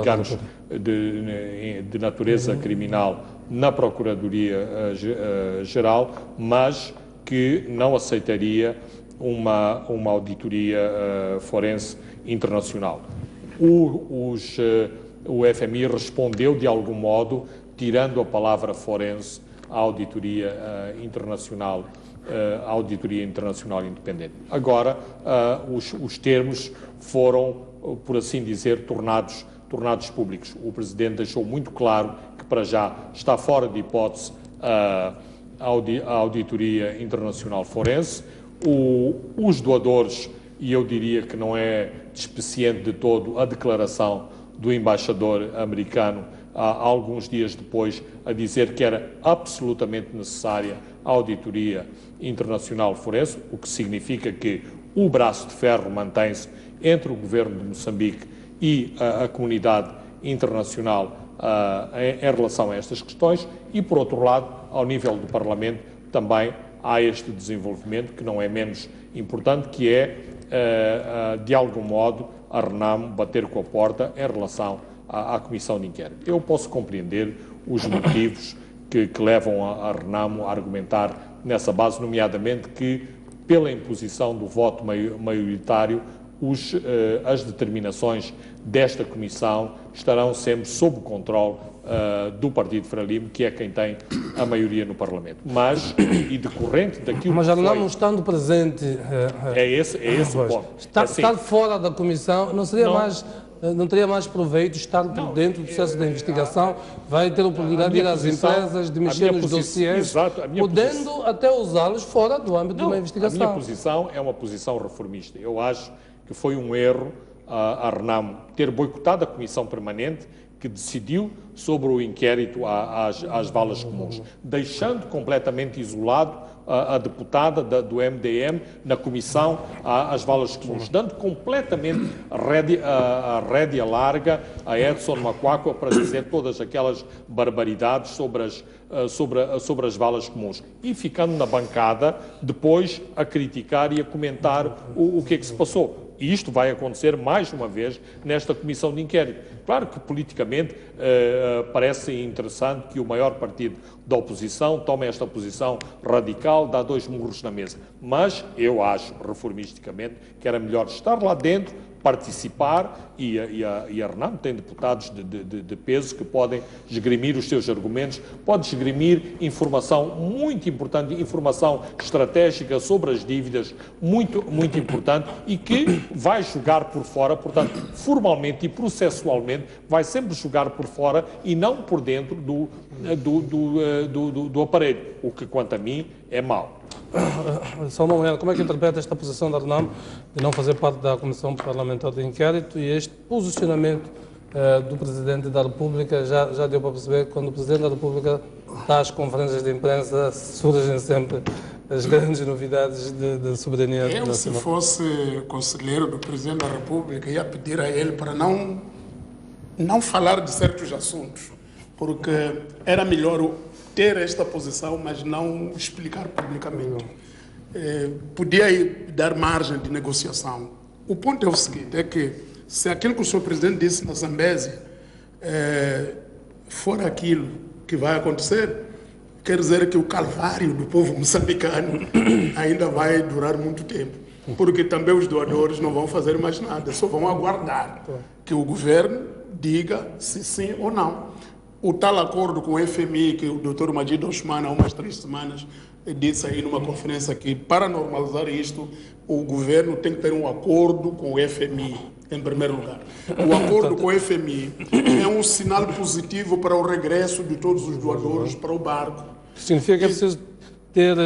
digamos, de natureza criminal na Procuradoria-Geral, mas que não aceitaria uma auditoria forense internacional. O FMI respondeu de algum modo, tirando a palavra forense à auditoria internacional independente. Agora, os termos foram, por assim dizer, tornados públicos. O Presidente deixou muito claro que, para já, está fora de hipótese a auditoria internacional forense. Os doadores, e eu diria que não é despeciente de todo a declaração do embaixador americano há alguns dias depois, a dizer que era absolutamente necessária a auditoria internacional forense, o que significa que o braço de ferro mantém-se entre o governo de Moçambique e a comunidade internacional em relação a estas questões e, por outro lado, ao nível do Parlamento, também há este desenvolvimento que não é menos importante, que é, de algum modo, a Renamo bater com a porta em relação à Comissão de Inquérito. Eu posso compreender os motivos que levam a Renamo a argumentar nessa base, nomeadamente que, pela imposição do voto maioritário, as determinações desta Comissão estarão sempre sob o controle do Partido Frelimo, que é quem tem a maioria no Parlamento. Mas, e decorrente daquilo mas que foi... Mas não estando presente... É esse o ponto. Estar fora da Comissão não seria mais... Não teria mais proveito estar por dentro do processo da investigação, vai ter a oportunidade de ir às empresas, de mexer nos dossiês, podendo até usá-los fora do âmbito de uma investigação. A minha posição é uma posição reformista. Eu acho que foi um erro a Renamo ter boicotado a Comissão Permanente que decidiu sobre o inquérito às valas comuns, deixando completamente isolado a deputada do MDM na comissão às valas comuns, dando completamente a rédea larga a Edson Macuacua para dizer todas aquelas barbaridades sobre as valas comuns e ficando na bancada depois a criticar e a comentar o que é que se passou. E isto vai acontecer mais uma vez nesta comissão de inquérito. Claro que politicamente parece interessante que o maior partido da oposição tome esta posição radical, dá 2 murros na mesa. Mas eu acho, reformisticamente, que era melhor estar lá dentro, participar e a Renamo tem deputados de peso que podem esgrimir os seus argumentos, pode esgrimir informação muito importante, informação estratégica sobre as dívidas, muito importante, e que vai jogar por fora, portanto, formalmente e processualmente, vai sempre jogar por fora e não por dentro do aparelho, o que, quanto a mim, é mau. Salomão Moiano, como é que interpreta esta posição da Renamo de não fazer parte da Comissão Parlamentar de Inquérito e este posicionamento do Presidente da República? Já deu para perceber que quando o Presidente da República está às conferências de imprensa surgem sempre as grandes novidades de soberania nacional. Eu, se fosse conselheiro do Presidente da República, ia pedir a ele para não falar de certos assuntos, porque era melhor ter esta posição, mas não explicar publicamente. Podia dar margem de negociação. O ponto é o seguinte, é que se aquilo que o Sr. Presidente disse na Zambésia for aquilo que vai acontecer, quer dizer que o calvário do povo moçambicano ainda vai durar muito tempo, porque também os doadores não vão fazer mais nada, só vão aguardar que o governo diga se sim ou não. O tal acordo com o FMI, que o Dr. Majid Ousmane, há umas 3 semanas, disse aí numa conferência que, para normalizar isto, o governo tem que ter um acordo com o FMI, em primeiro lugar. O acordo com o FMI é um sinal positivo para o regresso de todos os doadores para o barco. Significa que é preciso ter,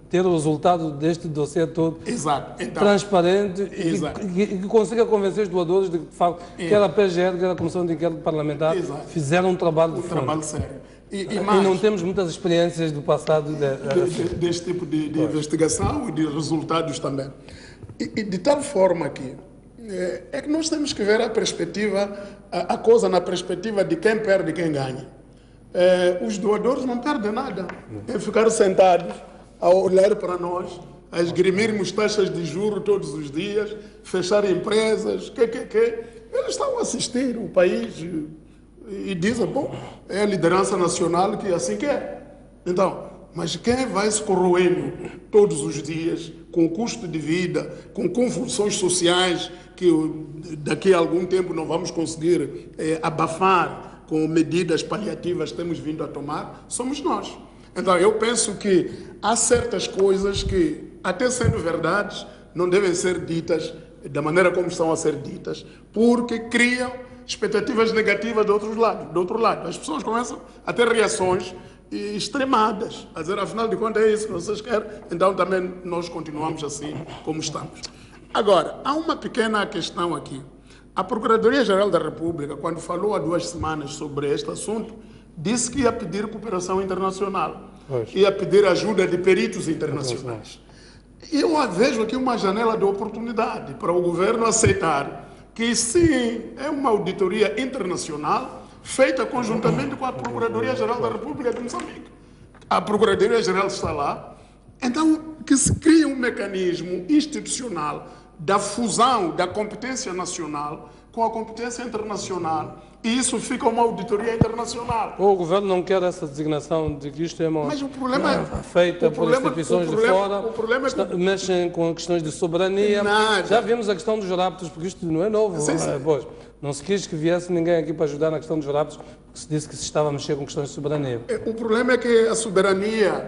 ter o resultado deste dossiê todo transparente e que consiga convencer os doadores de que, de facto, quer a PGR, quer a Comissão de Inquérito Parlamentar, fizeram um trabalho de fundo. Trabalho sério. E não temos muitas experiências do passado deste tipo de investigação e de resultados também. E de tal forma que é que nós temos que ver a coisa na perspectiva de quem perde e quem ganha. Os doadores não perdem nada. É ficar sentados a olhar para nós, a esgrimirmos taxas de juros todos os dias, fechar empresas, eles estão a assistir o país e dizem, bom, é a liderança nacional que assim quer. Então, mas quem vai se corroendo todos os dias, com custo de vida, com convulsões sociais, que daqui a algum tempo não vamos conseguir abafar com medidas paliativas que temos vindo a tomar, somos nós. Então, eu penso que há certas coisas que, até sendo verdades, não devem ser ditas da maneira como estão a ser ditas, porque criam expectativas negativas do outro lado. As pessoas começam a ter reações extremadas, a dizer, afinal de contas é isso que vocês querem, então também nós continuamos assim como estamos. Agora, há uma pequena questão aqui. A Procuradoria-Geral da República, quando falou há 2 semanas sobre este assunto, disse que ia pedir cooperação internacional, ia pedir ajuda de peritos internacionais. E eu vejo aqui uma janela de oportunidade para o governo aceitar que sim, é uma auditoria internacional feita conjuntamente com a Procuradoria-Geral da República de Moçambique. A Procuradoria-Geral está lá, então que se crie um mecanismo institucional da fusão da competência nacional com a competência internacional, e isso fica uma auditoria internacional. O governo não quer essa designação de que isto é uma feita por instituições de fora, mexem com questões de soberania. Já vimos a questão dos rápidos, porque isto não é novo. Pois, não se quis que viesse ninguém aqui para ajudar na questão dos rápidos, porque se disse que se estava a mexer com questões de soberania. O problema é que a soberania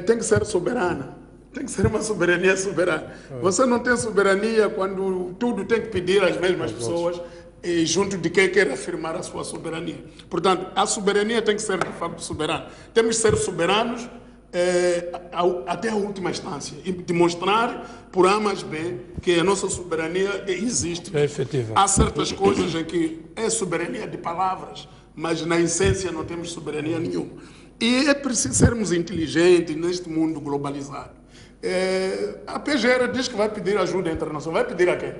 tem que ser soberana. Tem que ser uma soberania soberana. Você não tem soberania quando tudo tem que pedir às mesmas pessoas e junto de quem quer afirmar a sua soberania. Portanto, a soberania tem que ser de facto soberana. Temos que ser soberanos até a última instância e demonstrar por A mais B que a nossa soberania existe. É efetiva. Há certas coisas em que é soberania de palavras, mas na essência não temos soberania nenhuma. E é preciso sermos inteligentes neste mundo globalizado. A PGR diz que vai pedir ajuda internacional. Vai pedir a quem?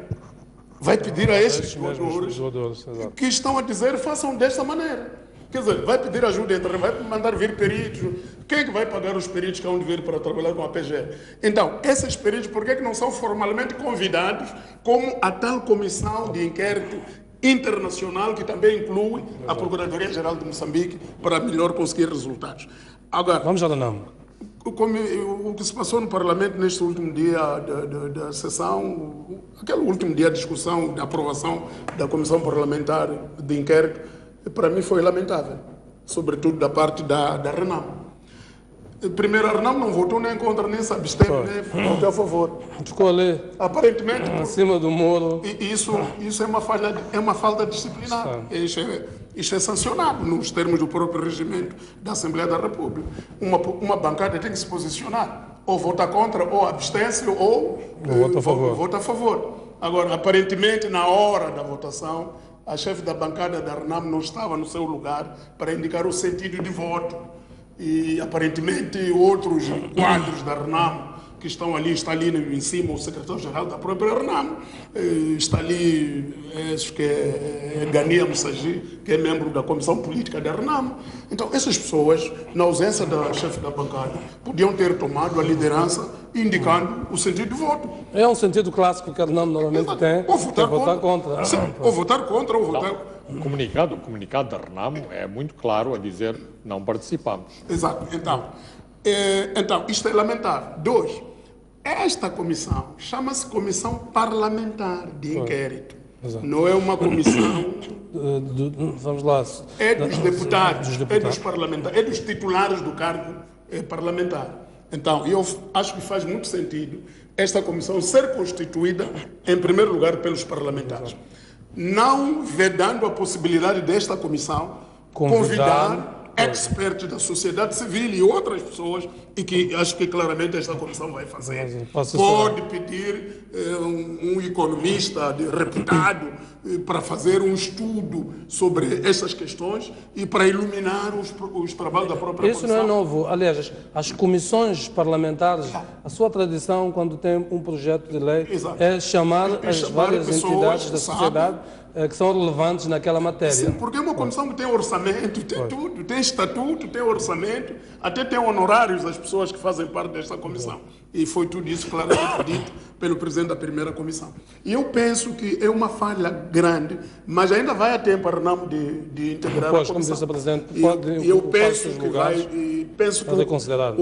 Vai pedir a estes doadores que estão a dizer façam desta maneira. Quer dizer, vai pedir ajuda internacional, vai mandar vir peritos. Quem é que vai pagar os peritos que vão vir para trabalhar com a PGR? Então, esses peritos, por que não são formalmente convidados como a tal comissão de inquérito internacional que também inclui a Procuradoria-Geral de Moçambique para melhor conseguir resultados? Agora, vamos já dar nome. o que se passou no Parlamento neste último dia da sessão, aquele último dia de discussão, da aprovação da Comissão Parlamentar de Inquérito, para mim foi lamentável, sobretudo da parte da Renamo. Primeiro, a Renamo não votou nem contra, nem se absteve, nem votou a favor. Ficou ali, Aparentemente, acima do muro. isso é uma falta disciplinar. Isso é sancionado nos termos do próprio regimento da Assembleia da República. Uma bancada tem que se posicionar, ou vota contra, ou abstém-se, ou vota a favor. Agora, aparentemente, na hora da votação, a chefe da bancada da Renamo não estava no seu lugar para indicar o sentido de voto. E aparentemente outros quadros da Renamo que estão ali, está ali em cima o secretário-geral da própria Renamo, está ali, acho que é Gania Moussagi, que é membro da Comissão Política da Renamo. Então essas pessoas, na ausência da chefe da bancada, podiam ter tomado a liderança indicando o sentido de voto. É um sentido clássico que a Renamo normalmente tem, ou votar contra. Sim, ou votar contra, ou votar... O comunicado da Renamo é muito claro a dizer não participamos. Exato. Então, isto é lamentável. 2. Esta comissão chama-se Comissão Parlamentar de Inquérito. Exato. Não é uma comissão... Vamos lá. É dos deputados, é dos parlamentares, é dos titulares do cargo parlamentar. Então, eu acho que faz muito sentido esta comissão ser constituída, em primeiro lugar, pelos parlamentares. Não vedando a possibilidade desta comissão convidar expertos da sociedade civil e outras pessoas, e que acho que claramente esta comissão vai fazer. Pode pedir um economista reputado para fazer um estudo sobre essas questões e para iluminar os trabalhos da própria comissão. Isso não é novo. Aliás, as comissões parlamentares, a sua tradição, quando tem um projeto de lei, é chamar as várias entidades da sociedade que são relevantes naquela matéria. Sim, porque é uma comissão que tem orçamento, tem tudo, tem estatuto, tem orçamento, até tem honorários das pessoas que fazem parte desta comissão. E foi tudo isso claramente dito pelo presidente da primeira comissão. E eu penso que é uma falha grande, mas ainda vai a tempo a Renamo de integrar a comissão. Como disse o presidente, e eu penso que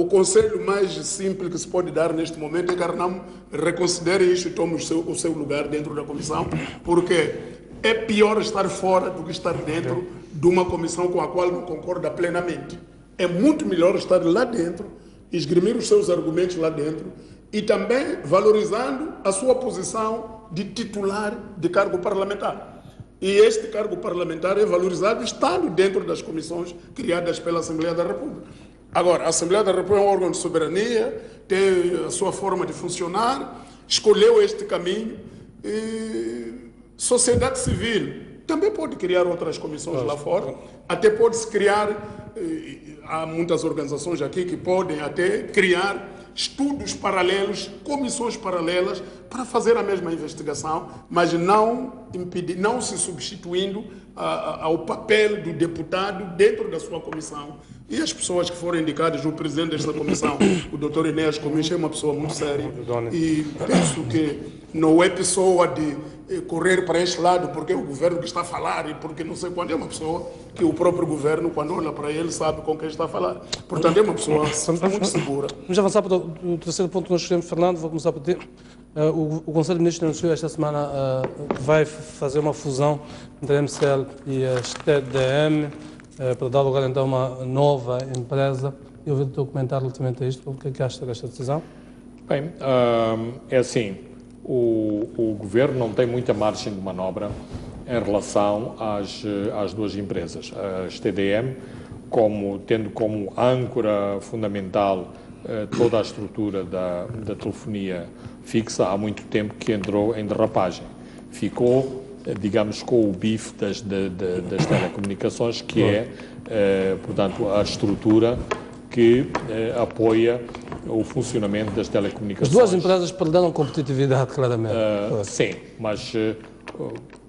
o conselho mais simples que se pode dar neste momento é que a Renamo reconsidere isso e tome o seu lugar dentro da comissão, porque é pior estar fora do que estar dentro de uma comissão com a qual não concorda plenamente. É muito melhor estar lá dentro, esgrimir os seus argumentos lá dentro e também valorizando a sua posição de titular de cargo parlamentar. E este cargo parlamentar é valorizado estando dentro das comissões criadas pela Assembleia da República. Agora, a Assembleia da República é um órgão de soberania, tem a sua forma de funcionar, escolheu este caminho e sociedade civil também pode criar outras comissões lá fora, até pode-se criar, há muitas organizações aqui que podem até criar estudos paralelos, comissões paralelas para fazer a mesma investigação, mas não se substituindo ao papel do deputado dentro da sua comissão. E as pessoas que foram indicadas, o presidente desta comissão, o Dr. Enéas Comicha, é uma pessoa muito séria. E penso que não é pessoa de correr para este lado porque é o governo que está a falar e porque não sei quando. É uma pessoa que o próprio governo, quando olha para ele, sabe com quem está a falar. Portanto, é uma pessoa muito segura. Vamos avançar para o terceiro ponto que nós escolhemos, Fernando. Vou começar por ti. O Conselho de Ministros anunciou esta semana que vai fazer uma fusão entre a MCL e a STDM para dar lugar então a uma nova empresa. Eu ouvi o teu comentário relativamente a isto. O que é que achas desta decisão? Bem, é assim, o Governo não tem muita margem de manobra em relação às duas empresas. A STDM, tendo como âncora fundamental toda a estrutura da telefonia fixa, há muito tempo que entrou em derrapagem. Ficou, digamos, com o bife das telecomunicações, que é, portanto, a estrutura que apoia o funcionamento das telecomunicações. As duas empresas perderam competitividade, claramente. Sim, mas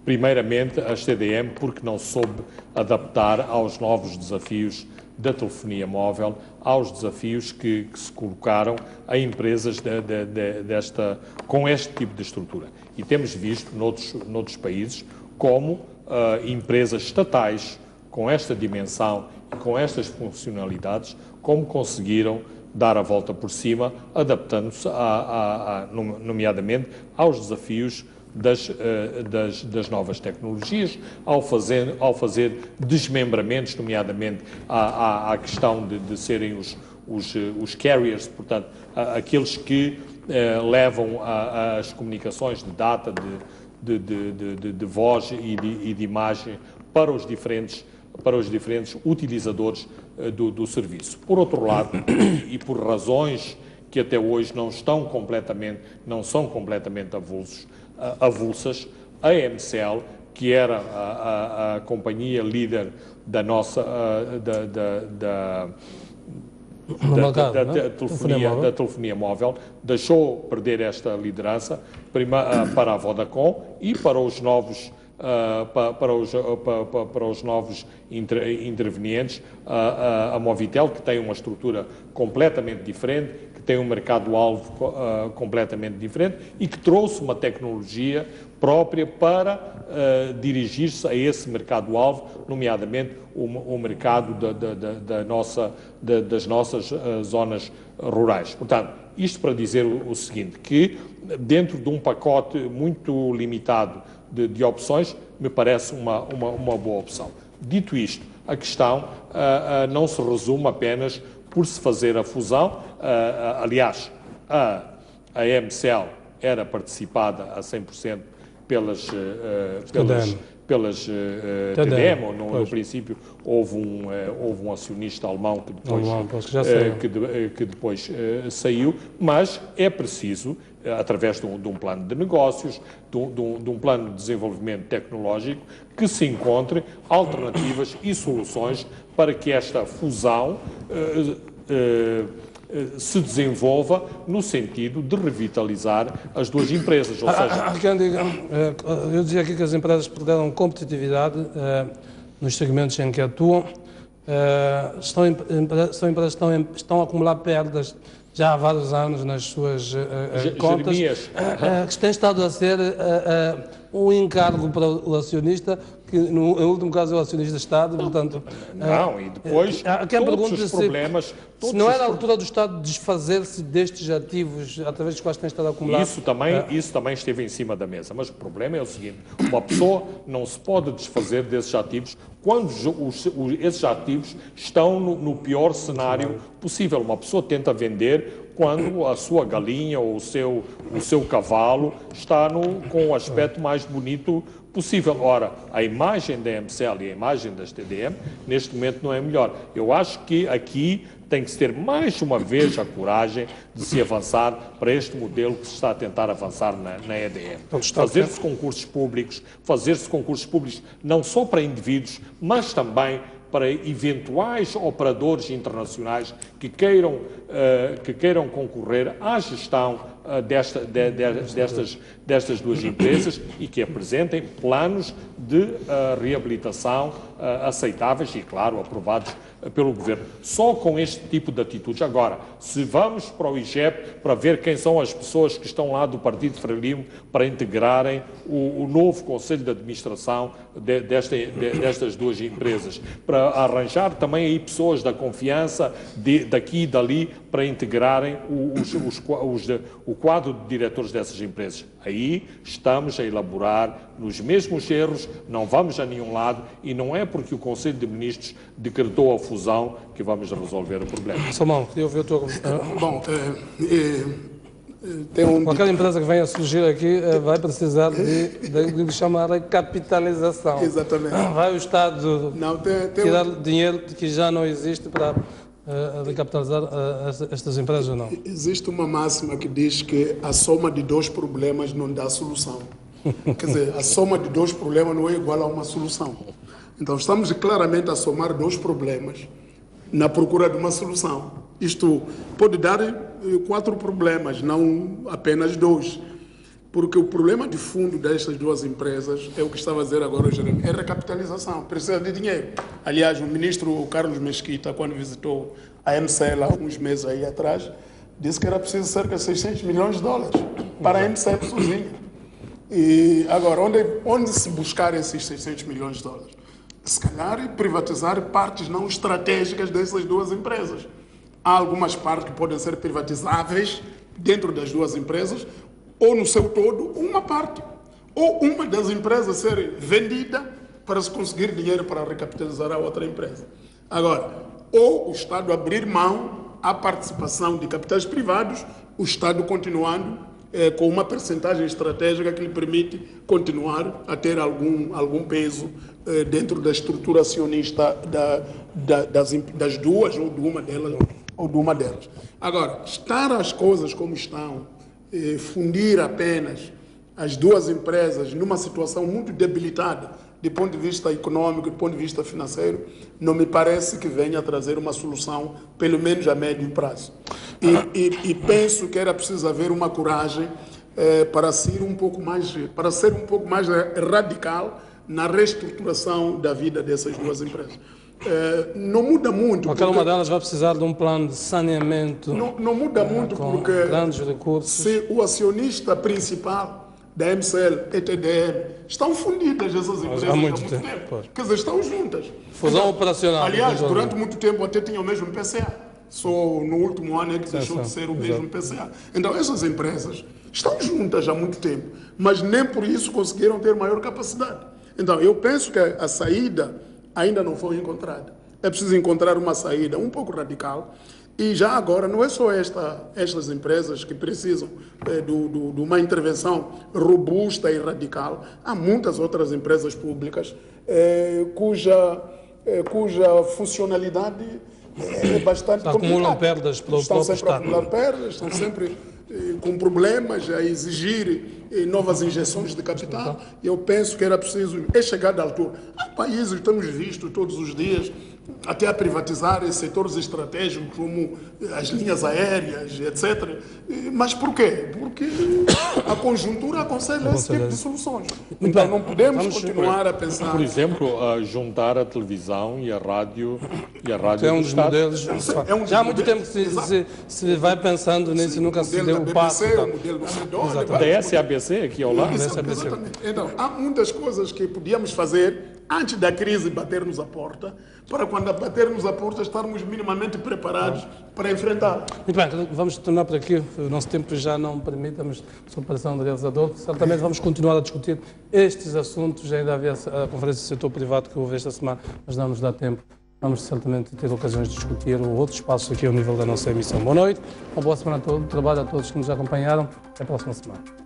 primeiramente a STDM porque não soube adaptar aos novos desafios da telefonia móvel, aos desafios que se colocaram a empresas com este tipo de estrutura. E temos visto noutros países como empresas estatais com esta dimensão e com estas funcionalidades, como conseguiram dar a volta por cima, adaptando-se, nomeadamente, aos desafios das novas tecnologias, ao fazer desmembramentos, nomeadamente à questão de serem os carriers, portanto, aqueles que levam as comunicações de data, de voz e de imagem para os diferentes utilizadores do serviço. Por outro lado, e por razões que até hoje não são completamente avulsas, a MCL, que era a companhia líder da nossa da telefonia móvel, deixou perder esta liderança para a Vodacom e para os novos intervenientes, a Movitel, que tem uma estrutura completamente diferente, que tem um mercado-alvo completamente diferente e que trouxe uma tecnologia própria para dirigir-se a esse mercado-alvo, nomeadamente o mercado das nossas zonas rurais. Portanto, isto para dizer o seguinte, que dentro de um pacote muito limitado de opções, me parece uma boa opção. Dito isto, a questão não se resume apenas por se fazer a fusão. Aliás, a MCL era participada a 100% pelas TDM, ou no princípio houve um acionista alemão que depois saiu, mas é preciso, através de um plano de negócios, de um plano de desenvolvimento tecnológico, que se encontre alternativas e soluções para que esta fusão se desenvolva no sentido de revitalizar as duas empresas. Ou seja, eu dizia aqui que as empresas perderam competitividade nos segmentos em que atuam. São empresas que estão a acumular perdas já há vários anos nas suas contas, que tem estado a ser um encargo para o acionista, que no último caso é o acionista Estado, portanto... Não, e depois todos os problemas... Se não era a altura do Estado desfazer-se destes ativos através dos quais tem estado a acumular... Isso também esteve em cima da mesa, mas o problema é o seguinte, uma pessoa não se pode desfazer desses ativos quando esses ativos estão no pior cenário possível. Uma pessoa tenta vender quando a sua galinha ou o seu cavalo está com o aspecto mais bonito possível. Ora, a imagem da MCL e a imagem das TDM, neste momento, não é melhor. Eu acho que aqui tem que se ter mais uma vez a coragem de se avançar para este modelo que se está a tentar avançar na EDM. Fazer-se concursos públicos não só para indivíduos, mas também para eventuais operadores internacionais que queiram concorrer à gestão destas duas empresas e que apresentem planos de reabilitação aceitáveis e, claro, aprovados pelo Governo. Só com este tipo de atitudes. Agora, se vamos para o IGEP para ver quem são as pessoas que estão lá do Partido Frelimo para integrarem o novo Conselho de Administração destas duas empresas, para arranjar também aí pessoas da confiança daqui e dali para integrarem o quadro de diretores dessas empresas. Aí estamos a elaborar nos mesmos erros, não vamos a nenhum lado e não é porque o Conselho de Ministros decretou a fusão que vamos resolver o problema. Salmão, queria ouvir o teu... Bom, qualquer empresa que venha a surgir aqui vai precisar de chamar a capitalização. Exatamente. Vai o Estado tirar dinheiro que já não existe para recapitalizar estas empresas ou não? Existe uma máxima que diz que a soma de dois problemas não dá solução. Quer dizer, a soma de dois problemas não é igual a uma solução. Então, estamos claramente a somar dois problemas na procura de uma solução. Isto pode dar 4 problemas, não apenas 2. Porque o problema de fundo destas duas empresas é o que estava a dizer agora o Jeremy, é recapitalização, precisa de dinheiro. Aliás, o ministro Carlos Mesquita, quando visitou a MCL há uns meses aí atrás, disse que era preciso cerca de 600 milhões de dólares para a MCL sozinha. E agora, onde se buscar esses 600 milhões de dólares? Se calhar privatizar partes não estratégicas dessas duas empresas. Há algumas partes que podem ser privatizáveis dentro das duas empresas, ou no seu todo, uma parte. Ou uma das empresas ser vendida para se conseguir dinheiro para recapitalizar a outra empresa. Agora, ou o Estado abrir mão à participação de capitais privados, o Estado continuando com uma percentagem estratégica que lhe permite continuar a ter algum peso dentro da estrutura acionista das duas ou de uma delas. Agora, estar as coisas como estão, fundir apenas as duas empresas numa situação muito debilitada do ponto de vista econômico, do ponto de vista financeiro, não me parece que venha a trazer uma solução, pelo menos a médio prazo. E penso que era preciso haver uma coragem para ser um pouco mais radical na reestruturação da vida dessas duas empresas. Não muda muito. Qualquer uma delas vai precisar de um plano de saneamento. Não muda muito com porque grandes recursos. Se o acionista principal da MCL e TDM estão fundidas essas empresas há muito tempo. Quer dizer, estão juntas. Fusão operacional. Aliás, durante muito tempo até tinham o mesmo PCA. Só no último ano é que deixou de ser o mesmo PCA. Então, essas empresas estão juntas há muito tempo, mas nem por isso conseguiram ter maior capacidade. Então, eu penso que a saída ainda não foi encontrada. É preciso encontrar uma saída um pouco radical. E já agora, não é só estas empresas que precisam de uma intervenção robusta e radical. Há muitas outras empresas públicas cuja funcionalidade é bastante complicada. Acumulam perdas pelo Estão sempre a Estado. acumular perdas, estão sempre com problemas a exigir novas injeções de capital. Eu penso que era preciso, é chegada a altura. Há países que temos visto todos os dias até a privatizar setores estratégicos como as linhas aéreas, etc. Mas por quê? Porque a conjuntura aconselha esse tipo de soluções. Então não podemos continuar a pensar... Por exemplo, a juntar a televisão e a rádio É um do dos Estado. modelos. Já há muito tempo que se vai pensando nisso e nunca se deu o passo. O modelo do CEDOL, Da SABC, aqui ao lado. Exatamente. Então, há muitas coisas que podíamos fazer antes da crise bater-nos à porta, para quando bater-nos à porta estarmos minimamente preparados para enfrentar. Muito bem, então vamos tornar por aqui. O nosso tempo já não permite, mas sob pressão do realizador. Certamente vamos continuar a discutir estes assuntos. Ainda havia a conferência do setor privado que houve esta semana, mas não nos dá tempo. Vamos certamente ter ocasiões de discutir outros espaços aqui ao nível da nossa emissão. Boa noite, uma boa semana a todos, trabalho a todos que nos acompanharam. Até a próxima semana.